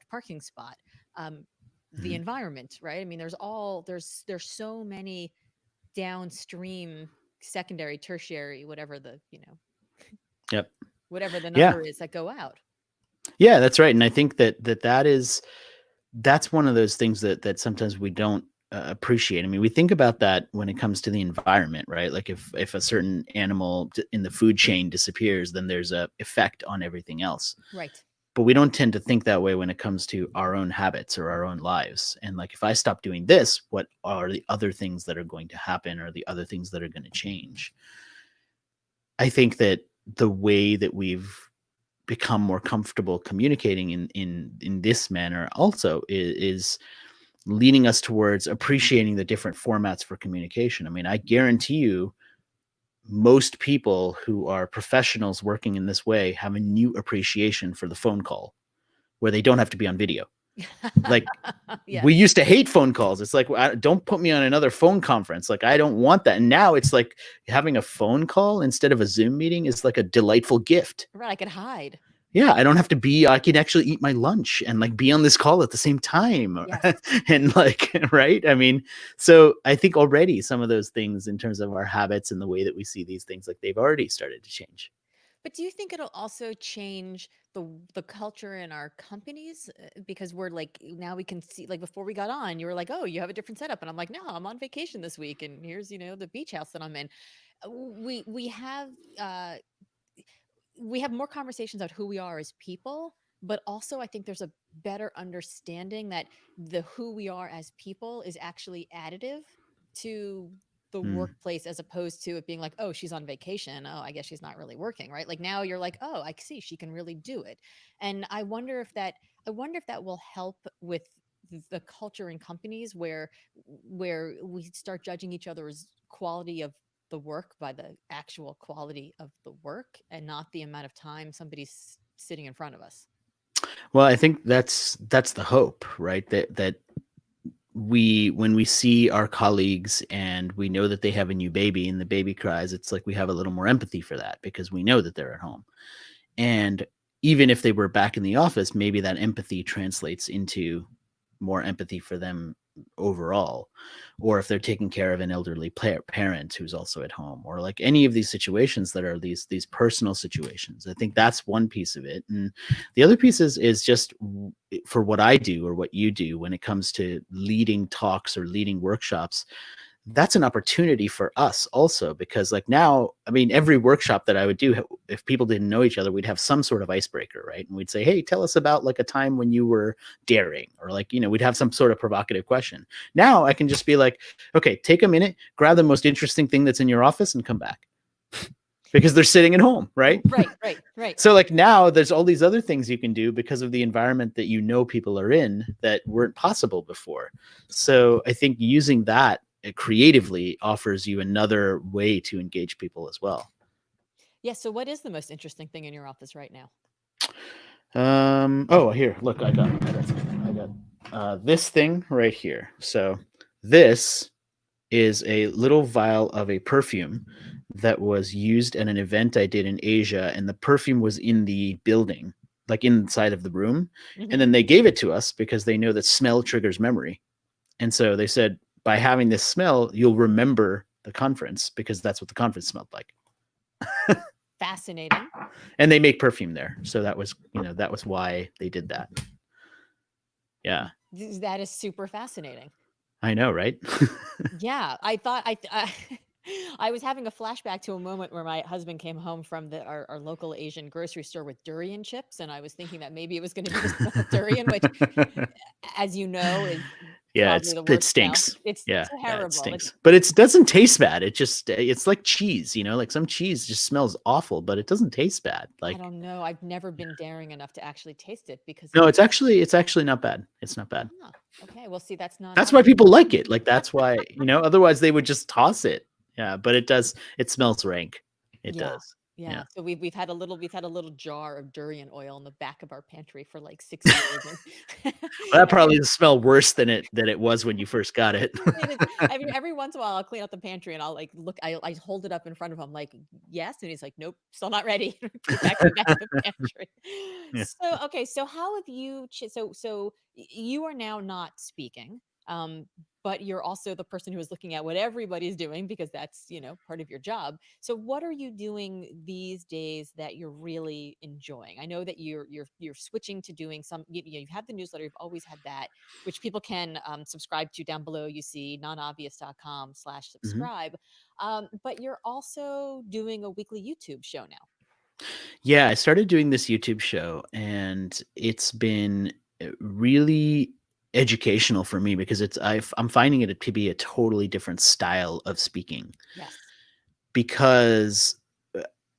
[SPEAKER 1] parking spot. Um, the
[SPEAKER 2] Mhm.
[SPEAKER 1] environment, right? I mean, there's so many downstream, secondary, tertiary, whatever the
[SPEAKER 2] Yep.
[SPEAKER 1] whatever the
[SPEAKER 2] Yeah.
[SPEAKER 1] number is that go out.
[SPEAKER 2] Yeah, that's right. And I think that's one of those things that sometimes we don't appreciate. I mean, we think about that when it comes to the environment, right? Like if a certain animal in the food chain disappears, then there's a effect on everything else.
[SPEAKER 1] Right.
[SPEAKER 2] But we don't tend to think that way when it comes to our own habits or our own lives. And like, if I stop doing this, what are the other things that are going to happen, or the other things that are going to change? I think that the way that we've become more comfortable communicating in this manner also is leading us towards appreciating the different formats for communication. I mean, I guarantee you, most people who are professionals working in this way have a new appreciation for the phone call, where they don't have to be on video. Like,
[SPEAKER 1] Yes.
[SPEAKER 2] we used to hate phone calls. It's like, don't put me on another phone conference. Like, I don't want that. And now it's like having a phone call instead of a Zoom meeting is like a delightful gift.
[SPEAKER 1] Right. I could hide.
[SPEAKER 2] Yeah, I don't have to be, I can actually eat my lunch and like be on this call at the same time.
[SPEAKER 1] Yes.
[SPEAKER 2] And like, right? I mean, so I think already some of those things in terms of our habits and the way that we see these things, like, they've already started to change.
[SPEAKER 1] But do you think it'll also change the culture in our companies? Because we're like, now we can see, like before we got on, you were like, oh, you have a different setup, and I'm like, no, I'm on vacation this week, and here's the beach house that I'm in. We have we have more conversations about who we are as people, but also I think there's a better understanding that the who we are as people is actually additive to the
[SPEAKER 2] Hmm.
[SPEAKER 1] workplace, as opposed to it being like, oh, she's on vacation, oh, I guess she's not really working, right? Like now you're like, oh, I see, she can really do it. And I wonder if that will help with the culture in companies where we start judging each other's quality of the work by the actual quality of the work, and not the amount of time somebody's sitting in front of us.
[SPEAKER 2] Well, I think that's the hope, right? That we, when we see our colleagues and we know that they have a new baby and the baby cries, it's like we have a little more empathy for that because we know that they're at home. And even if they were back in the office, maybe that empathy translates into more empathy for them overall. Or if they're taking care of an elderly parent who's also at home, or like any of these situations that are these personal situations. I think that's one piece of it. And the other piece is just for what I do or what you do when it comes to leading talks or leading workshops, that's an opportunity for us also, because like now, I mean, every workshop that I would do, if people didn't know each other, we'd have some sort of icebreaker, right? And we'd say, hey, tell us about like a time when you were daring, or like, we'd have some sort of provocative question. Now I can just be like, okay, take a minute, grab the most interesting thing that's in your office and come back, because they're sitting at home, right?
[SPEAKER 1] Right.
[SPEAKER 2] So like now there's all these other things you can do because of the environment that people are in that weren't possible before. So I think using that creatively offers you another way to engage people as well.
[SPEAKER 1] Yeah, so what is the most interesting thing in your office right now?
[SPEAKER 2] Oh, here, look, I got this thing right here. So this is a little vial of a perfume that was used at an event I did in Asia, and the perfume was in the building, like inside of the room. And
[SPEAKER 1] Hmm.
[SPEAKER 2] then they gave it to us because they know that smell triggers memory. And so they said, by having this smell, you'll remember the conference because that's what the conference smelled like.
[SPEAKER 1] Fascinating.
[SPEAKER 2] And they make perfume there. So that was why they did that. Yeah.
[SPEAKER 1] That is super fascinating.
[SPEAKER 2] I know, right?
[SPEAKER 1] Yeah, I thought I was having a flashback to a moment where my husband came home from our local Asian grocery store with durian chips, and I was thinking that maybe it was going to be the smell of durian, which, as you know, is
[SPEAKER 2] Yeah,
[SPEAKER 1] probably the
[SPEAKER 2] it
[SPEAKER 1] worst smell.
[SPEAKER 2] stinks.
[SPEAKER 1] It's
[SPEAKER 2] Yeah, it
[SPEAKER 1] terrible.
[SPEAKER 2] stinks. But it doesn't taste bad. It's like cheese, like some cheese just smells awful, but it doesn't taste bad.
[SPEAKER 1] I
[SPEAKER 2] Like,
[SPEAKER 1] don't know. I've never been daring enough to actually taste it because
[SPEAKER 2] no, it's actually not bad. It's not bad.
[SPEAKER 1] huh, okay. Well, see, that's not
[SPEAKER 2] That's
[SPEAKER 1] on.
[SPEAKER 2] why people like it. Like, that's why, otherwise they would just toss it. Yeah, but it smells rank. It
[SPEAKER 1] Yeah.
[SPEAKER 2] does.
[SPEAKER 1] Yeah,
[SPEAKER 2] Yeah.
[SPEAKER 1] so we've had a little jar of durian oil in the back of our pantry for like 6 years, and
[SPEAKER 2] Well, that
[SPEAKER 1] every
[SPEAKER 2] probably smell worse than it was when you first got it.
[SPEAKER 1] it is, I mean, every once in a while, I'll clean out the pantry and I'll like look. I hold it up in front of him, like, yes, and he's like, nope, still not ready. Put it back in the back of the pantry.
[SPEAKER 2] Yeah.
[SPEAKER 1] So okay, so how have you? You are now not speaking, um, but you're also the person who is looking at what everybody's doing because that's part of your job. So what are you doing these days that you're really enjoying? I know that you're switching to doing some. You've had the newsletter, you've always had that, which people can subscribe to down below. You see
[SPEAKER 2] Mhm.
[SPEAKER 1] nonobvious.com/subscribe. But you're also doing a weekly YouTube show now.
[SPEAKER 2] Yeah, I started doing this YouTube show, and it's been really educational for me because I'm finding it to be a totally different style of speaking.
[SPEAKER 1] Yes.
[SPEAKER 2] Because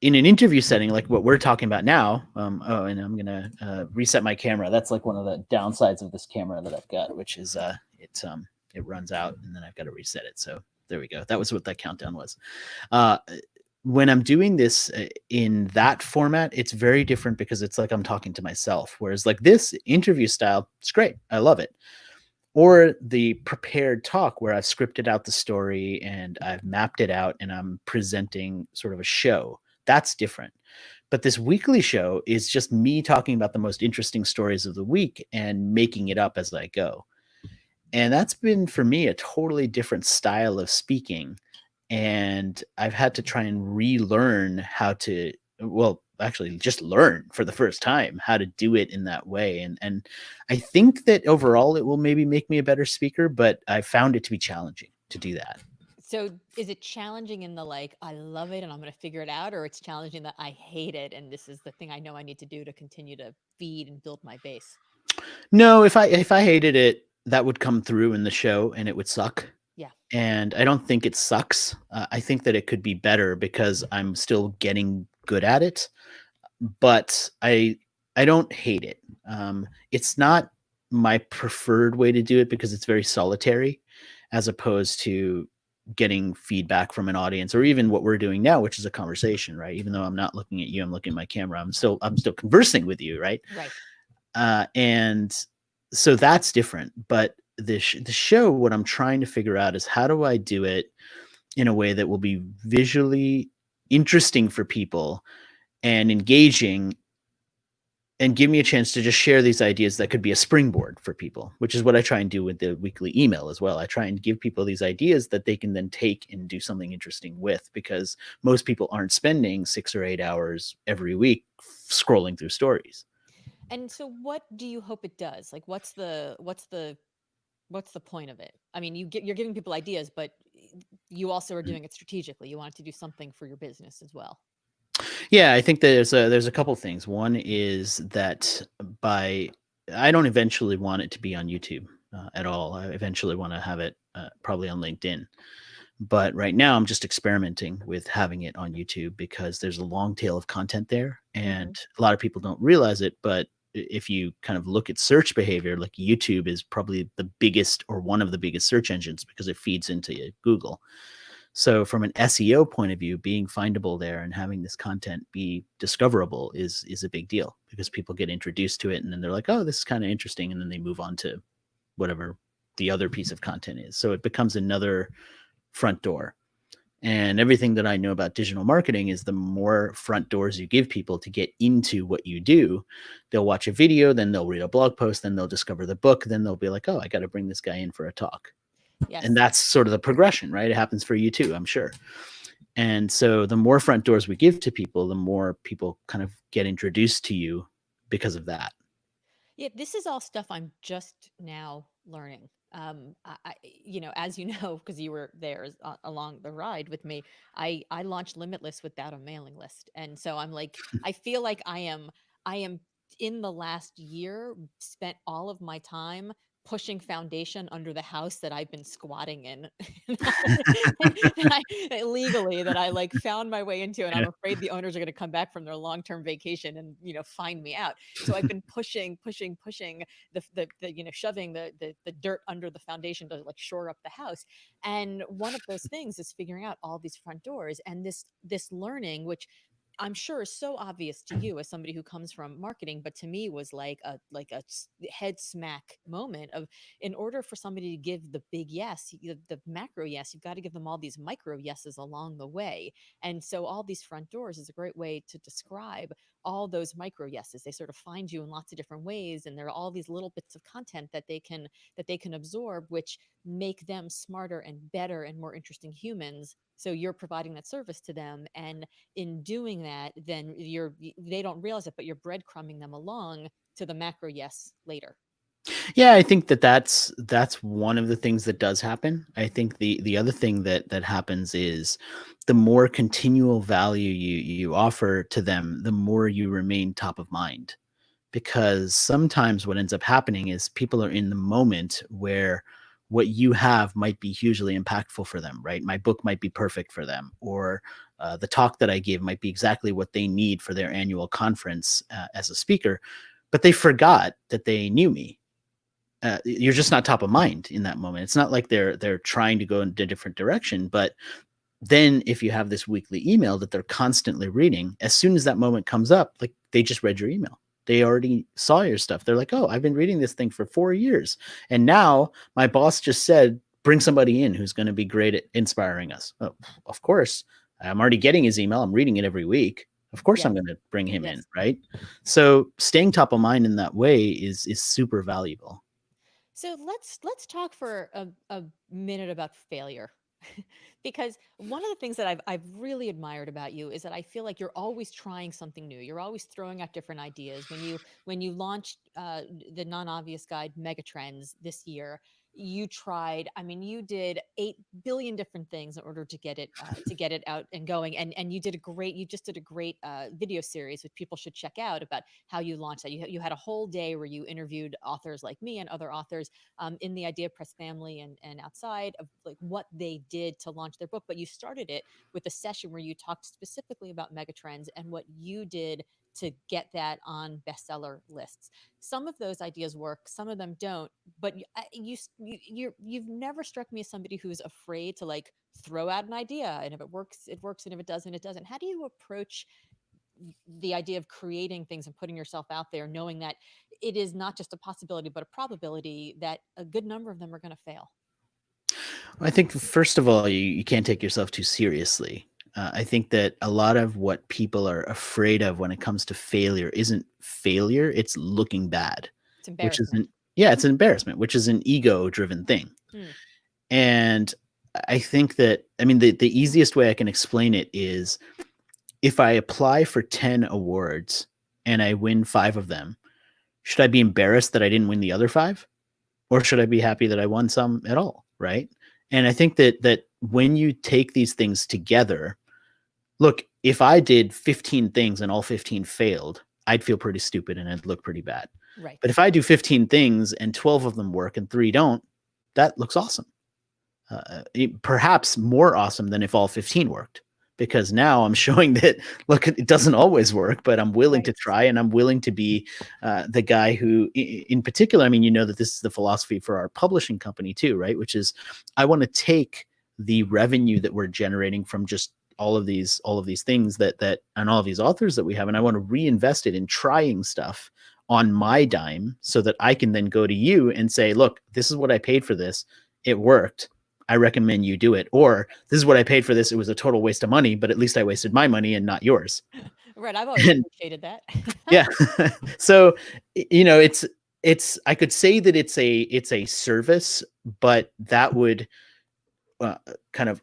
[SPEAKER 2] in an interview setting like what we're talking about now, oh, and I'm gonna reset my camera. That's like one of the downsides of this camera that I've got, which is it runs out and then I've got to reset it. So there we go. That was what that countdown was. Uh, when I'm doing this in that format, it's very different because it's like I'm talking to myself. Whereas like this interview style, it's great. I love it. Or the prepared talk where I've scripted out the story and I've mapped it out and I'm presenting sort of a show. That's different. But this weekly show is just me talking about the most interesting stories of the week and making it up as I go. And that's been for me a totally different style of speaking. And I've had to try and relearn how to, well, actually just learn for the first time how to do it in that way. And I think that overall it will maybe make me a better speaker, but I found it to be challenging to do that.
[SPEAKER 1] So is it challenging in the like, I love it and I'm going to figure it out, or it's challenging that I hate it and this is the thing I know I need to do to continue to feed and build my base?
[SPEAKER 2] No, if I hated it, that would come through in the show and it would suck.
[SPEAKER 1] Yeah.
[SPEAKER 2] And I don't think it sucks. I think that it could be better because I'm still getting good at it, but I don't hate it. It's not my preferred way to do it because it's very solitary, as opposed to getting feedback from an audience, or even what we're doing now, which is a conversation, right? Even though I'm not looking at you, I'm looking at my camera. I'm still conversing with you, right?
[SPEAKER 1] Right.
[SPEAKER 2] And so that's different. But the show, what I'm trying to figure out is how do I do it in a way that will be visually interesting for people and engaging, and give me a chance to just share these ideas that could be a springboard for people, which is what I try and do with the weekly email as well. I try and give people these ideas that they can then take and do something interesting with, because most people aren't spending 6 or 8 hours every week scrolling through stories.
[SPEAKER 1] And so what do you hope it does? Like what's the point of it? I mean, you're giving people ideas, but you also are doing it strategically. You want it to do something for your business as well.
[SPEAKER 2] Yeah, I think there's a couple things. One is that by I don't eventually want it to be on YouTube at all. I eventually want to have it probably on LinkedIn. But right now, I'm just experimenting with having it on YouTube because there's a long tail of content there,
[SPEAKER 1] Hmm.
[SPEAKER 2] and a lot of people don't realize it. But if you kind of look at search behavior, like YouTube is probably the biggest or one of the biggest search engines because it feeds into Google. So from an SEO point of view, being findable there and having this content be discoverable is a big deal, because people get introduced to it and then they're like, oh, this is kind of interesting, and then they move on to whatever the other piece of content is. So it becomes another front door. And everything that I know about digital marketing is the more front doors you give people to get into what you do, they'll watch a video, then they'll read a blog post, then they'll discover the book, then they'll be like, oh, I got to bring this guy in for a talk. And
[SPEAKER 1] Yes.
[SPEAKER 2] that's sort of the progression, right? It happens for you too, I'm sure. And so the more front doors we give to people, the more people kind of get introduced to you because of that.
[SPEAKER 1] Yeah, this is all stuff I'm just now learning. As you know, because you were there along the ride with me, I launched Limitless without a mailing list, and so I'm like, I feel like I am in the last year spent all of my time pushing foundation under the house that I've been squatting in illegally, that I like found my way into, and I'm
[SPEAKER 2] Yeah.
[SPEAKER 1] afraid the owners are going to come back from their long-term vacation and find me out. So I've been pushing shoving the dirt under the foundation to like shore up the house. And one of those things is figuring out all these front doors and this learning, which I'm sure is so obvious to you as somebody who comes from marketing, but to me was like a head smack moment of, in order for somebody to give the big yes, the macro yes, you've got to give them all these micro yeses along the way. And so all these front doors is a great way to describe all those micro yeses. They sort of find you in lots of different ways, and there are all these little bits of content that they can absorb, which make them smarter and better and more interesting humans. So you're providing that service to them, and in doing that, then they don't realize it, but you're breadcrumbing them along to the macro yes later.
[SPEAKER 2] Yeah, I think that's one of the things that does happen. I think the other thing that happens is the more continual value you offer to them, the more you remain top of mind. Because sometimes what ends up happening is people are in the moment where what you have might be hugely impactful for them, right? My book might be perfect for them, or the talk that I give might be exactly what they need for their annual conference as a speaker, but they forgot that they knew me. You're just not top of mind in that moment. It's not like they're trying to go in a different direction, but then if you have this weekly email that they're constantly reading, as soon as that moment comes up, like they just read your email. They already saw your stuff. They're like, oh, I've been reading this thing for 4 years. And now my boss just said, bring somebody in who's going to be great at inspiring us. Oh, of course. I'm already getting his email. I'm reading it every week. Of course I'm
[SPEAKER 1] Yes.
[SPEAKER 2] going to bring him in,
[SPEAKER 1] Yes.
[SPEAKER 2] right? So staying top of mind in that way is super valuable.
[SPEAKER 1] So let's talk for a minute about failure. Because one of the things that I've really admired about you is that I feel like you're always trying something new. You're always throwing out different ideas. When you launched the non-obvious guide Megatrends this year, you tried, I mean, you did 8 billion different things in order to get it out and going. And you just did a great video series which people should check out about how you launched that. You had a whole day where you interviewed authors like me and other authors in the Idea Press family and outside of like what they did to launch their book. But you started it with a session where you talked specifically about megatrends and what you did to get that on bestseller lists. Some of those ideas work, some of them don't. But you've never struck me as somebody who's afraid to like throw out an idea, and if it works, it works, and if it doesn't, it doesn't. How do you approach the idea of creating things and putting yourself out there, knowing that it is not just a possibility, but a probability that a good number of them are going to fail?
[SPEAKER 2] I think first of all, you can't take yourself too seriously. I think that a lot of what people are afraid of when it comes to failure isn't failure; it's looking bad,
[SPEAKER 1] It's
[SPEAKER 2] which
[SPEAKER 1] embarrassment.
[SPEAKER 2] isn't. Yeah, it's an embarrassment, which is an ego-driven thing.
[SPEAKER 1] Hmm.
[SPEAKER 2] And I think that I mean the easiest way I can explain it is if I apply for 10 awards and I win 5 of them, should I be embarrassed that I didn't win the other 5? Or should I be happy that I won some at all, right? And I think that when you take these things together, look, if I did 15 things and all 15 failed, I'd feel pretty stupid and I'd look pretty bad.
[SPEAKER 1] Right.
[SPEAKER 2] But if I do 15 things and 12 of them work and 3 don't, that looks awesome. Perhaps more awesome than if all 15 worked, because now I'm showing that, look, it doesn't always work, but I'm willing to
[SPEAKER 1] Right.
[SPEAKER 2] try, and I'm willing to be the guy who, in particular, I mean, you know that this is the philosophy for our publishing company too, right? Which is I want to take the revenue that we're generating from just all of these things that and all of these authors that we have, and I want to reinvest it in trying stuff on my dime so that I can then go to you and say, look, this is what I paid for this. It worked. I recommend you do it. Or this is what I paid for this. It was a total waste of money, but at least I wasted my money and not yours.
[SPEAKER 1] Right. I've always
[SPEAKER 2] And
[SPEAKER 1] appreciated that.
[SPEAKER 2] yeah. So, you know, I could say that it's a service, but that would kind of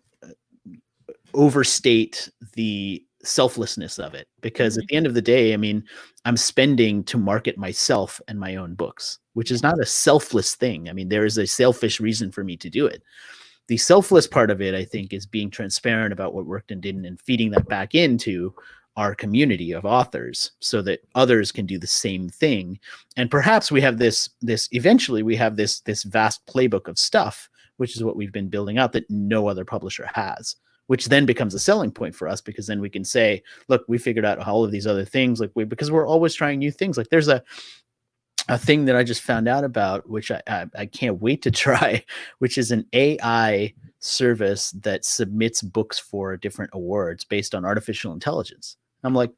[SPEAKER 2] overstate the selflessness of it, because at
[SPEAKER 1] Hmm.
[SPEAKER 2] the end of the day, I mean, I'm spending to market myself and my own books, which is
[SPEAKER 1] Yes.
[SPEAKER 2] not a selfless thing. I mean, there is a selfish reason for me to do it. The selfless part of it, I think, is being transparent about what worked and didn't and feeding that back into our community of authors so that others can do the same thing. And perhaps we have this eventually we have this vast playbook of stuff, which is what we've been building out that no other publisher has, which then becomes a selling point for us, because then we can say, look, we figured out all of these other things, like because we're always trying new things. Like there's a thing that I just found out about, which I can't wait to try, which is an AI service that submits books for different awards based on artificial intelligence. I'm like,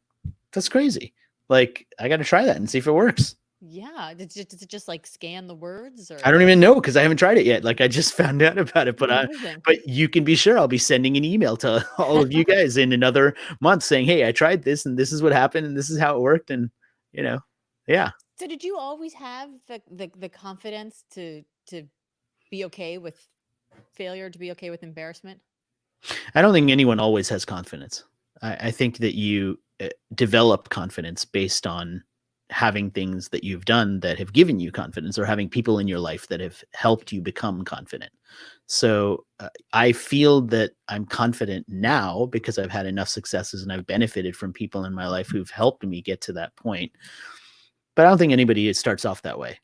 [SPEAKER 2] that's crazy. Like, I got to try that and see if it works.
[SPEAKER 1] Yeah. Does it just like scan the words
[SPEAKER 2] I don't
[SPEAKER 1] or
[SPEAKER 2] even know because I haven't tried it yet. Like, I just found out about it,
[SPEAKER 1] amazing?
[SPEAKER 2] but you can be sure I'll be sending an email to all of you guys in another month saying, "Hey, I tried this and this is what happened and this is how it worked." And you know, yeah.
[SPEAKER 1] So did you always have the confidence to be okay with failure, to be okay with embarrassment?
[SPEAKER 2] I don't think anyone always has confidence. I think that you develop confidence based on having things that you've done that have given you confidence, or having people in your life that have helped you become confident. So I feel that I'm confident now because I've had enough successes and I've benefited from people in my life who've helped me get to that point. But I don't think anybody starts off that way.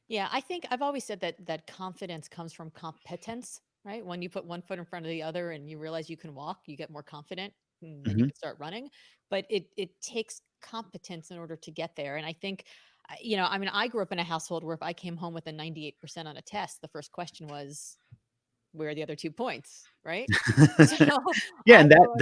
[SPEAKER 1] Yeah, I think I've always said that confidence comes from competence, right? When you put one foot in front of the other and you realize you can walk, you get more confident and then you
[SPEAKER 2] Hmm.
[SPEAKER 1] can start running. But it takes competence in order to get there. And I think I mean, I grew up in a household where if I came home with a 98% on a test, the first question was, where are the other 2 points, right? So
[SPEAKER 2] Yeah,
[SPEAKER 1] I
[SPEAKER 2] and that
[SPEAKER 1] feel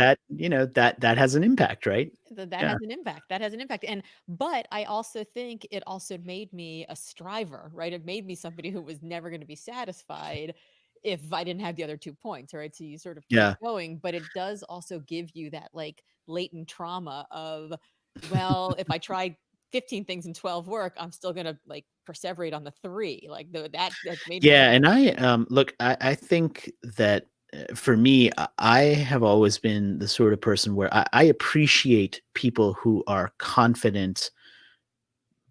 [SPEAKER 1] like
[SPEAKER 2] that that has an impact, right?
[SPEAKER 1] that
[SPEAKER 2] Yeah,
[SPEAKER 1] has an impact. That has an impact. And but I also think it also made me a striver, right? It made me somebody who was never going to be satisfied if I didn't have the other 2 points, right? So you sort of keep
[SPEAKER 2] yeah.
[SPEAKER 1] going, but it does also give you that like latent trauma of, well, if I tried 15 things and 12 work, I'm still going to like perseverate on the 3. Like that's made me
[SPEAKER 2] Yeah,
[SPEAKER 1] better.
[SPEAKER 2] and I look, I think that for me, I have always been the sort of person where I appreciate people who are confident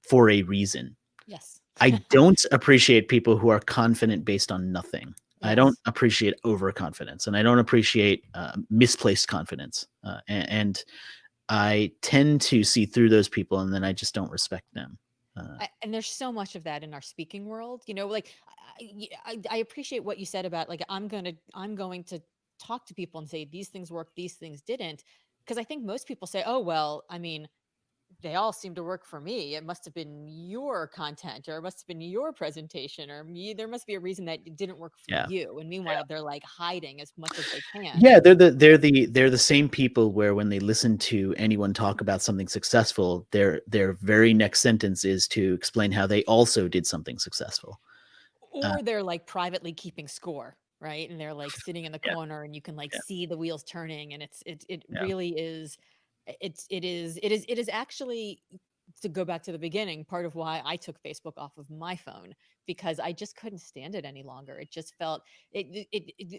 [SPEAKER 2] for a reason.
[SPEAKER 1] Yes.
[SPEAKER 2] I don't appreciate people who are confident based on nothing. I don't
[SPEAKER 1] Yes.
[SPEAKER 2] appreciate overconfidence, and I don't appreciate misplaced confidence. And I tend to see through those people, and then I just don't respect them. Uh,
[SPEAKER 1] And there's so much of that in our speaking world, like I appreciate what you said about like I'm going to talk to people and say these things work, these things didn't, because I think most people say, oh well, I mean, they all seem to work for me. It must have been your content, or it must have been your presentation, or there must be a reason that it didn't work for
[SPEAKER 2] yeah.
[SPEAKER 1] you. And meanwhile, they're like hiding as much as they can.
[SPEAKER 2] Yeah, they're the same people where when they listen to anyone talk about something successful, their very next sentence is to explain how they also did something successful. Uh,
[SPEAKER 1] Or they're like privately keeping score, right? And they're like sitting in the
[SPEAKER 2] yeah,
[SPEAKER 1] corner and you can like
[SPEAKER 2] yeah,
[SPEAKER 1] see the wheels turning, and it
[SPEAKER 2] yeah,
[SPEAKER 1] really is it is actually, to go back to the beginning, part of why I took Facebook off of my phone, because I just couldn't stand it any longer. It just felt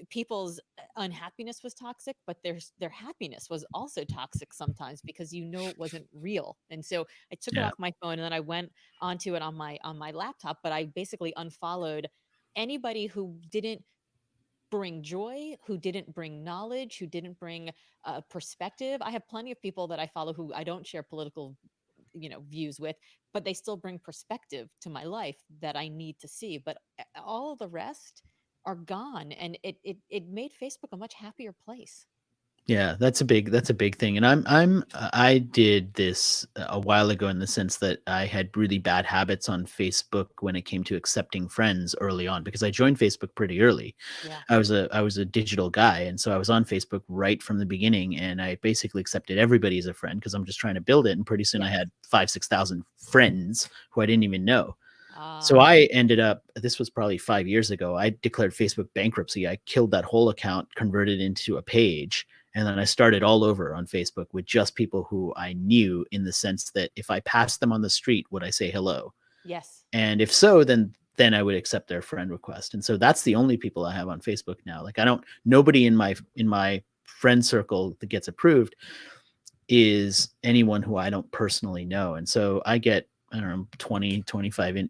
[SPEAKER 1] people's unhappiness was toxic, but their happiness was also toxic sometimes, because it wasn't real. And so I took it
[SPEAKER 2] yeah,
[SPEAKER 1] off my phone and then I went onto it on my laptop, but I basically unfollowed anybody who didn't bring joy, who didn't bring knowledge, who didn't bring perspective. I have plenty of people that I follow who I don't share political views with, but they still bring perspective to my life that I need to see. But all the rest are gone, and it made Facebook a much happier place.
[SPEAKER 2] yeah. That's a big thing, and I did this a while ago in the sense that I had really bad habits on Facebook when it came to accepting friends early on because I joined Facebook pretty early.
[SPEAKER 1] Yeah.
[SPEAKER 2] I was a digital guy, and so I was on Facebook right from the beginning, and I basically accepted everybody as a friend because I'm just trying to build it. And pretty soon I
[SPEAKER 1] Yes.
[SPEAKER 2] had 5,000, 6,000 friends who I didn't even know. So
[SPEAKER 1] Ah.
[SPEAKER 2] I ended up, this was probably 5 years ago, I declared Facebook bankruptcy. I killed that whole account, converted it into a page, and then I started all over on Facebook with just people who I knew, in the sense that if I passed them on the street, would I say hello?
[SPEAKER 1] Yes.
[SPEAKER 2] And if so, then I would accept their friend request. And so that's the only people I have on Facebook now. Like, I don't, nobody in my friend circle that gets approved is anyone who I don't personally know. And so I get, I don't know, 20, 25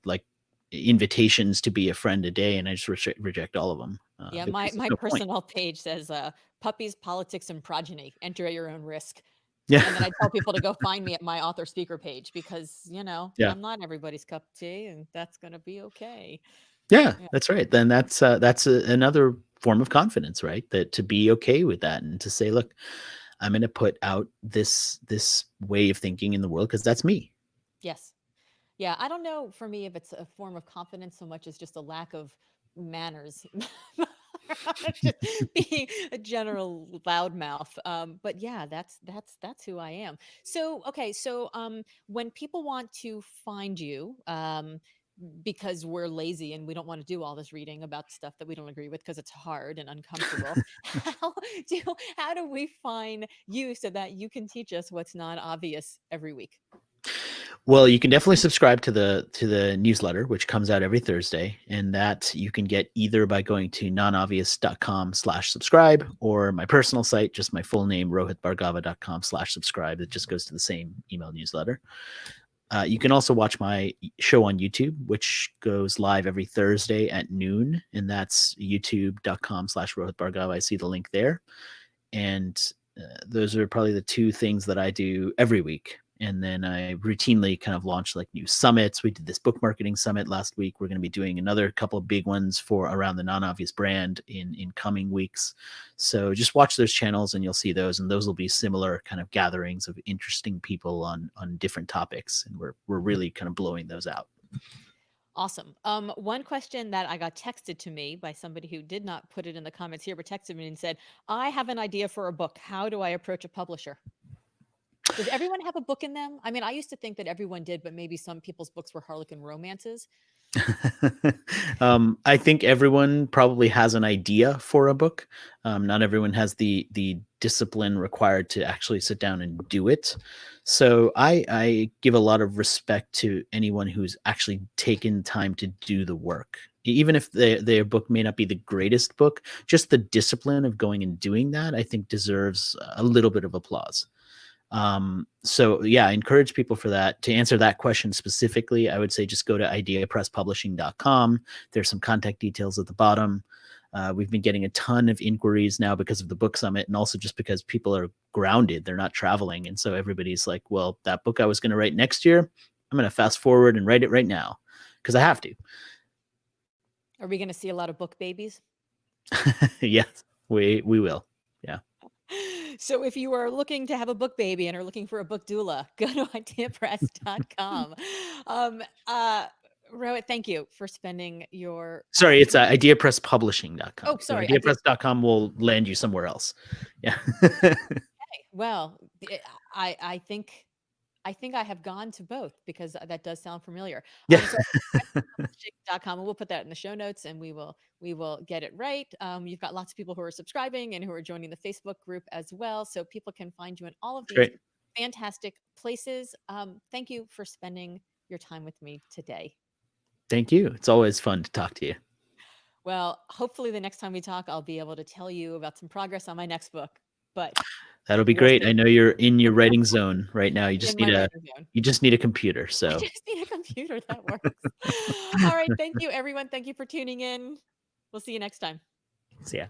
[SPEAKER 2] like invitations to be a friend a day, and I just reject all of them
[SPEAKER 1] Yeah, my
[SPEAKER 2] because there's
[SPEAKER 1] my
[SPEAKER 2] no point.
[SPEAKER 1] personal page says, "Puppies, politics, and progeny. Enter at your own risk."
[SPEAKER 2] Yeah.
[SPEAKER 1] And then I tell people to go find me at my author speaker page, because
[SPEAKER 2] Yeah.
[SPEAKER 1] I'm not everybody's cup of tea, and that's gonna be okay.
[SPEAKER 2] Yeah,
[SPEAKER 1] Yeah.
[SPEAKER 2] that's right. Then that's another form of confidence, right? That to be okay with that and to say, look, I'm going to put out this way of thinking in the world because that's me.
[SPEAKER 1] Yes. Yeah, I don't know for me if it's a form of confidence so much as just a lack of manners. Just being a general loudmouth. But yeah, that's who I am. So okay, so when people want to find you, because we're lazy and we don't want to do all this reading about stuff that we don't agree with because it's hard and uncomfortable. Do how do we find you so that you can teach us what's not obvious every week?
[SPEAKER 2] Well, you can definitely subscribe to the newsletter, which comes out every Thursday, and that you can get either by going to nonobvious.com/subscribe or my personal site, just my full name, rohitbhargava.com/subscribe. It just goes to the same email newsletter. You can also watch my show on YouTube, which goes live every Thursday at noon, and that's youtube.com/Rohit Bhargava. I see the link there. And those are probably the two things that I do every week. And then I routinely kind of launch like new summits. We did this book marketing summit last week. We're going to be doing another couple of big ones for around the non-obvious brand in coming weeks. So just watch those channels and you'll see those. And those will be similar kind of gatherings of interesting people on different topics. And we're really kind of blowing those out.
[SPEAKER 1] Awesome. One question that I got texted to me by somebody who did not put it in the comments here, but texted me and said, I have an idea for a book. How do I approach a publisher? Does everyone have a book in them? I mean, I used to think that everyone did, but maybe some people's books were Harlequin romances.
[SPEAKER 2] I think everyone probably has an idea for a book. Not everyone has the discipline required to actually sit down and do it. So I give a lot of respect to anyone who's actually taken time to do the work. Even if their book may not be the greatest book, just the discipline of going and doing that, I think deserves a little bit of applause. So yeah, I encourage people for that. To answer that question specifically, I would say just go to ideapresspublishing.com. There's some contact details at the bottom. We've been getting a ton of inquiries now because of the book summit, and also just because people are grounded, they're not traveling. And so everybody's like, well, that book I was going to write next year, I'm going to fast forward and write it right now because I have to.
[SPEAKER 1] Are we going to see a lot of book babies?
[SPEAKER 2] Yes, we will. Yeah.
[SPEAKER 1] So if you are looking to have a book baby and are looking for a book doula, go to ideapress.com. Rohit, thank you for spending your
[SPEAKER 2] Sorry, it's ideapresspublishing.com.
[SPEAKER 1] Oh,
[SPEAKER 2] So
[SPEAKER 1] sorry.
[SPEAKER 2] ideapress.com will land you somewhere else. Yeah.
[SPEAKER 1] Well, I think I have gone to both because that does sound familiar.
[SPEAKER 2] Yeah.
[SPEAKER 1] So publishing.com, and we'll put that in the show notes and we will get it right. You've got lots of people who are subscribing and who are joining the Facebook group as well. So people can find you in all of these
[SPEAKER 2] Great.
[SPEAKER 1] fantastic places. Thank you for spending your time with me today.
[SPEAKER 2] Thank you. It's always fun to talk to you.
[SPEAKER 1] Well, hopefully the next time we talk, I'll be able to tell you about some progress on my next book, but
[SPEAKER 2] that'll be great. I know you're in your writing zone right now. You just need a computer. So
[SPEAKER 1] I just need a computer that works. All right. Thank you, everyone. Thank you for tuning in. We'll see you next time.
[SPEAKER 2] See ya.